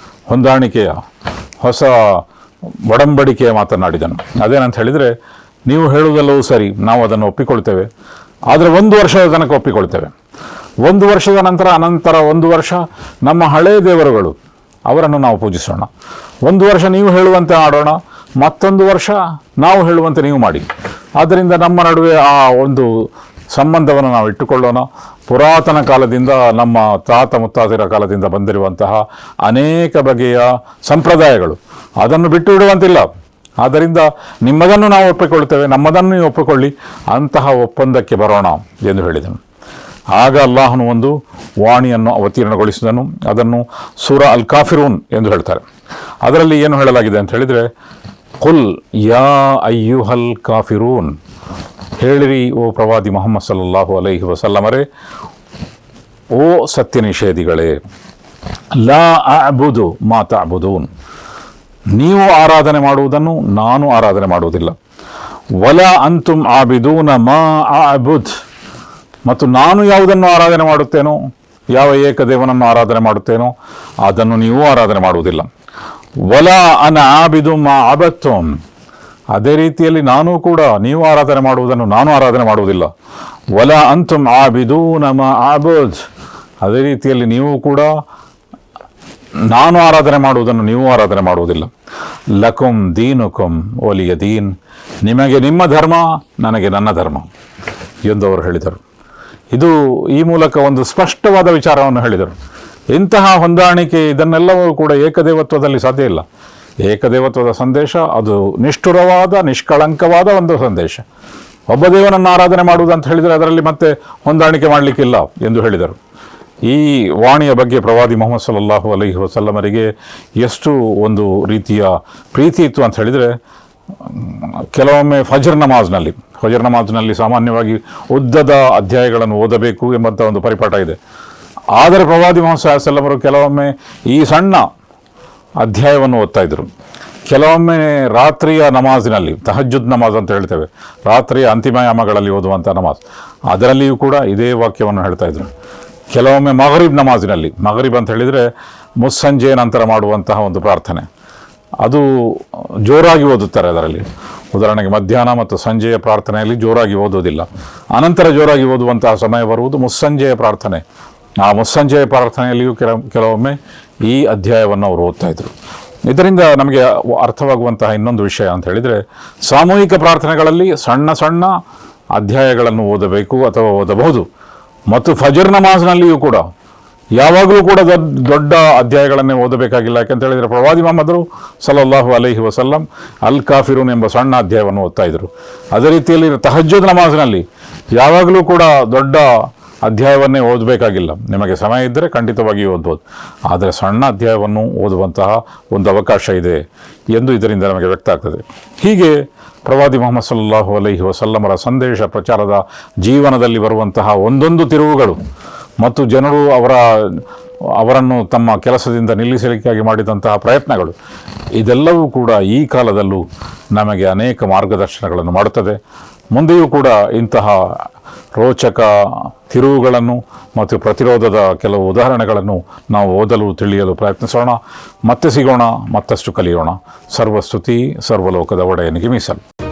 ಹೊಂದಾಣಿಕೆಯ, ಹೊಸ ಒಡಂಬಡಿಕೆಯ ಮಾತನಾಡಿದನು. ಅದೇನಂತ ಹೇಳಿದರೆ, ನೀವು ಹೇಳುವುದೆಲ್ಲವೂ ಸರಿ, ನಾವು ಅದನ್ನು ಒಪ್ಪಿಕೊಳ್ತೇವೆ, ಆದರೆ 1 ವರ್ಷದ ತನಕ ಒಪ್ಪಿಕೊಳ್ತೇವೆ. 1 ವರ್ಷದ ಅನಂತರ 1 ವರ್ಷ ನಮ್ಮ ಹಳೆಯ ದೇವರುಗಳು, ಅವರನ್ನು ನಾವು ಪೂಜಿಸೋಣ. 1 ವರ್ಷ ನೀವು ಹೇಳುವಂತೆ ಮಾಡೋಣ, ಮತ್ತೊಂದು ವರ್ಷ ನಾವು ಹೇಳುವಂತೆ ನೀವು ಮಾಡಿ. ಆದ್ದರಿಂದ ನಮ್ಮ ನಡುವೆ ಆ ಒಂದು ಸಂಬಂಧವನ್ನು ನಾವು ಇಟ್ಟುಕೊಳ್ಳೋಣ. ಪುರಾತನ ಕಾಲದಿಂದ, ನಮ್ಮ ತಾತ ಮುತ್ತಾತಿರ ಕಾಲದಿಂದ ಬಂದಿರುವಂತಹ ಅನೇಕ ಬಗೆಯ ಸಂಪ್ರದಾಯಗಳು, ಅದನ್ನು ಬಿಟ್ಟು ಬಿಡುವಂತಿಲ್ಲ. ಆದ್ದರಿಂದ ನಿಮ್ಮದನ್ನು ನಾವು ಒಪ್ಪಿಕೊಳ್ತೇವೆ, ನಮ್ಮದನ್ನು ನೀವು ಒಪ್ಪಿಕೊಳ್ಳಿ, ಅಂತಹ ಒಪ್ಪಂದಕ್ಕೆ ಬರೋಣ ಎಂದು ಹೇಳಿದನು. ಆಗ ಅಲ್ಲಾಹನು ಒಂದು ವಾಣಿಯನ್ನು ಅವತೀರ್ಣಗೊಳಿಸಿದನು. ಅದನ್ನು ಸೂರಾ ಅಲ್ ಕಾಫಿರೂನ್ ಎಂದು ಹೇಳ್ತಾರೆ. ಅದರಲ್ಲಿ ಏನು ಹೇಳಲಾಗಿದೆ ಅಂತ ಹೇಳಿದರೆ, ಕುಲ್ ಯಾ ಅಯ್ಯುಹಲ್ ಕಾಫಿರೂನ್, ಹೇಳಿರಿ ಓ ಪ್ರವಾದಿ ಮುಹಮ್ಮದ್ ಸಲ್ಲಲ್ಲಾಹು ಅಲೈಹಿ ವಸಲ್ಲಮರೇ, ಓ ಸತ್ಯ ನಿಷೇಧಿಗಳೇ, ಲಾ ಅಅಬುದು ಮಾ ತಅಬುದೂನ್, ನೀವು ಆರಾಧನೆ ಮಾಡುವುದನ್ನು ನಾನು ಆರಾಧನೆ ಮಾಡುವುದಿಲ್ಲ. ವಲಾ ಅಂತುಮ್ ಆಬಿದೂನ ಮಾ ಅಅಬುದ್, ಮತ್ತು ನಾನು ಯಾವುದನ್ನು ಆರಾಧನೆ ಮಾಡುತ್ತೇನೋ, ಯಾವ ಏಕದೇವನನ್ನು ಆರಾಧನೆ ಮಾಡುತ್ತೇನೋ ಅದನ್ನು ನೀವು ಆರಾಧನೆ ಮಾಡುವುದಿಲ್ಲ. ವಲಾ ಅನ ಆಬಿದು ಮಾ ಅಬತ್ತುಮ್, ಅದೇ ರೀತಿಯಲ್ಲಿ ನಾನು ಕೂಡ ನೀವು ಆರಾಧನೆ ಮಾಡುವುದನ್ನು ನಾನು ಆರಾಧನೆ ಮಾಡುವುದಿಲ್ಲ. ವಲಾ ಅಂತುಮ್ ಆಬಿದೂನ ಮಾ ಅಬುದ್, ಅದೇ ರೀತಿಯಲ್ಲಿ ನೀವು ಕೂಡ ನಾನು ಆರಾಧನೆ ಮಾಡುವುದನ್ನು ನೀವು ಆರಾಧನೆ ಮಾಡುವುದಿಲ್ಲ. ಲಕುಂ ದೀನುಕುಂ ವಲಿಯ ದೀನ್, ನಿಮಗೆ ನಿಮ್ಮ ಧರ್ಮ, ನನಗೆ ನನ್ನ ಧರ್ಮ ಎಂದು ಅವರು ಹೇಳಿದರು. ಇದು ಈ ಮೂಲಕ ಒಂದು ಸ್ಪಷ್ಟವಾದ ವಿಚಾರವನ್ನು ಹೇಳಿದರು. ಇಂತಹ ಹೊಂದಾಣಿಕೆ, ಇದನ್ನೆಲ್ಲವೂ ಕೂಡ ಏಕದೇವತ್ವದಲ್ಲಿ ಸಾಧ್ಯ ಇಲ್ಲ. ಏಕದೇವತ್ವದ ಸಂದೇಶ ಅದು ನಿಷ್ಠುರವಾದ, ನಿಷ್ಕಳಂಕವಾದ ಒಂದು ಸಂದೇಶ. ಒಬ್ಬ ದೇವನನ್ನು ಆರಾಧನೆ ಮಾಡುವುದು ಅಂತ ಹೇಳಿದರೆ ಅದರಲ್ಲಿ ಮತ್ತೆ ಹೊಂದಾಣಿಕೆ ಮಾಡಲಿಕ್ಕಿಲ್ಲ ಎಂದು ಹೇಳಿದರು. ಈ ವಾಣಿಯ ಬಗ್ಗೆ ಪ್ರವಾದಿ ಮುಹಮ್ಮದ್ ಸಲ್ಲಲ್ಲಾಹು ಅಲೈಹಿ ವಸಲ್ಲಮರಿಗೆ ಎಷ್ಟು ಒಂದು ರೀತಿಯ ಪ್ರೀತಿ ಇತ್ತು ಅಂತ ಹೇಳಿದರೆ, ಕೆಲವೊಮ್ಮೆ ಫಜರ್ ನಮಾಜ್ನಲ್ಲಿ ಸಾಮಾನ್ಯವಾಗಿ ಉದ್ದದ ಅಧ್ಯಾಯಗಳನ್ನು ಓದಬೇಕು ಎಂಬಂಥ ಒಂದು ಪರಿಪಾಠ ಇದೆ. ಆದರೆ ಪ್ರವಾದಿ ಮುಹಮ್ಮದ್ ಸಲ್ಲಲ್ಲಾಹು ಅಲೈಹಿ ವಸಲ್ಲಮರು ಕೆಲವೊಮ್ಮೆ ಈ ಸಣ್ಣ ಅಧ್ಯಾಯವನ್ನು ಓದ್ತಾ ಇದ್ದರು. ಕೆಲವೊಮ್ಮೆ ರಾತ್ರಿಯ ನಮಾಜಿನಲ್ಲಿ, ತಹಜ್ಜುದ್ ನಮಾಜ್ ಅಂತ ಹೇಳ್ತೇವೆ, ರಾತ್ರಿಯ ಅಂತಿಮಯಾಮಗಳಲ್ಲಿ ಓದುವಂಥ ನಮಾಜ್, ಅದರಲ್ಲಿಯೂ ಕೂಡ ಇದೇ ವಾಕ್ಯವನ್ನು ಹೇಳ್ತಾ ಇದ್ರು. ಕೆಲವೊಮ್ಮೆ ಮಗರಿಬ್ ನಮಾಜಿನಲ್ಲಿ, ಮಗರಿಬ್ ಅಂತ ಹೇಳಿದರೆ ಮುಸ್ಸಂಜೆಯ ನಂತರ ಮಾಡುವಂತಹ ಒಂದು ಪ್ರಾರ್ಥನೆ, ಅದು ಜೋರಾಗಿ ಓದುತ್ತಾರೆ. ಅದರಲ್ಲಿ ಉದಾಹರಣೆಗೆ ಮಧ್ಯಾಹ್ನ ಮತ್ತು ಸಂಜೆಯ ಪ್ರಾರ್ಥನೆಯಲ್ಲಿ ಜೋರಾಗಿ ಓದುವುದಿಲ್ಲ. ಅನಂತರ ಜೋರಾಗಿ ಓದುವಂತಹ ಸಮಯ ಬರುವುದು ಮುಸ್ಸಂಜೆಯ ಪ್ರಾರ್ಥನೆ. ಆ ಮುಸ್ಸಂಜೆಯ ಪ್ರಾರ್ಥನೆಯಲ್ಲಿಯೂ ಕೆಲವೊಮ್ಮೆ ಈ ಅಧ್ಯಾಯವನ್ನು ಅವರು ಓದ್ತಾ ಇದ್ರು. ಇದರಿಂದ ನಮಗೆ ಅರ್ಥವಾಗುವಂತಹ ಇನ್ನೊಂದು ವಿಷಯ ಅಂತ ಹೇಳಿದರೆ, ಸಾಮೂಹಿಕ ಪ್ರಾರ್ಥನೆಗಳಲ್ಲಿ ಸಣ್ಣ ಸಣ್ಣ ಅಧ್ಯಾಯಗಳನ್ನು ಓದಬೇಕು ಅಥವಾ ಓದಬಹುದು. ಮತ್ತು ಫಜರ್ ನಮಾಜ್ನಲ್ಲಿಯೂ ಕೂಡ ಯಾವಾಗಲೂ ಕೂಡ ದೊಡ್ಡ ಅಧ್ಯಾಯಗಳನ್ನೇ ಓದಬೇಕಾಗಿಲ್ಲ. ಯಾಕೆಂತ ಹೇಳಿದರೆ ಪ್ರವಾದಿ ಮೊಹಮ್ಮದರು ಸಲ್ಲಲ್ಲಾಹು ಅಲೈಹಿ ವಸಲ್ಲಂ ಅಲ್ ಕಾಫಿರೂನ್ ಎಂಬ ಸಣ್ಣ ಅಧ್ಯಾಯವನ್ನು ಓದ್ತಾ ಇದ್ದರು. ಅದೇ ರೀತಿಯಲ್ಲಿ ತಹಜ್ಜುದ್ ನಮಾಜ್ನಲ್ಲಿ ಯಾವಾಗಲೂ ಕೂಡ ದೊಡ್ಡ ಅಧ್ಯಾಯವನ್ನೇ ಓದಬೇಕಾಗಿಲ್ಲ. ನಿಮಗೆ ಸಮಯ ಇದ್ದರೆ ಖಂಡಿತವಾಗಿಯೂ ಓದ್ಬೋದು. ಆದರೆ ಸಣ್ಣ ಅಧ್ಯಾಯವನ್ನು ಓದುವಂತಹ ಒಂದು ಅವಕಾಶ ಇದೆ ಎಂದು ಇದರಿಂದ ನಮಗೆ ವ್ಯಕ್ತ ಆಗ್ತದೆ. ಹೀಗೆ ಪ್ರವಾದಿ ಮೊಹಮ್ಮದ್ ಸಲ್ಲಲ್ಲಾಹು ಅಲೈಹಿ ವಸಲ್ಲಮರ ಸಂದೇಶ ಪ್ರಚಾರದ ಜೀವನದಲ್ಲಿ ಬರುವಂತಹ ಒಂದೊಂದು ತಿರುವುಗಳು ಮತ್ತು ಜನರು ಅವರನ್ನು ತಮ್ಮ ಕೆಲಸದಿಂದ ನಿಲ್ಲಿಸಲಿಕ್ಕಾಗಿ ಮಾಡಿದಂತಹ ಪ್ರಯತ್ನಗಳು, ಇದೆಲ್ಲವೂ ಕೂಡ ಈ ಕಾಲದಲ್ಲೂ ನಮಗೆ ಅನೇಕ ಮಾರ್ಗದರ್ಶನಗಳನ್ನು ಮಾಡುತ್ತದೆ. ಮುಂದೆಯೂ ಕೂಡ ಇಂತಹ ರೋಚಕ ತಿರುವುಗಳನ್ನು ಮತ್ತು ಪ್ರತಿರೋಧದ ಕೆಲವು ಉದಾಹರಣೆಗಳನ್ನು ನಾವು ಓದಲು ತಿಳಿಯಲು ಪ್ರಯತ್ನಿಸೋಣ. ಮತ್ತೆ ಸಿಗೋಣ, ಮತ್ತಷ್ಟು ಕಲಿಯೋಣ. ಸರ್ವಸ್ತುತಿ ಸರ್ವಲೋಕದ ಒಡೆಯನಿಗೆ ಮೀಸಲು.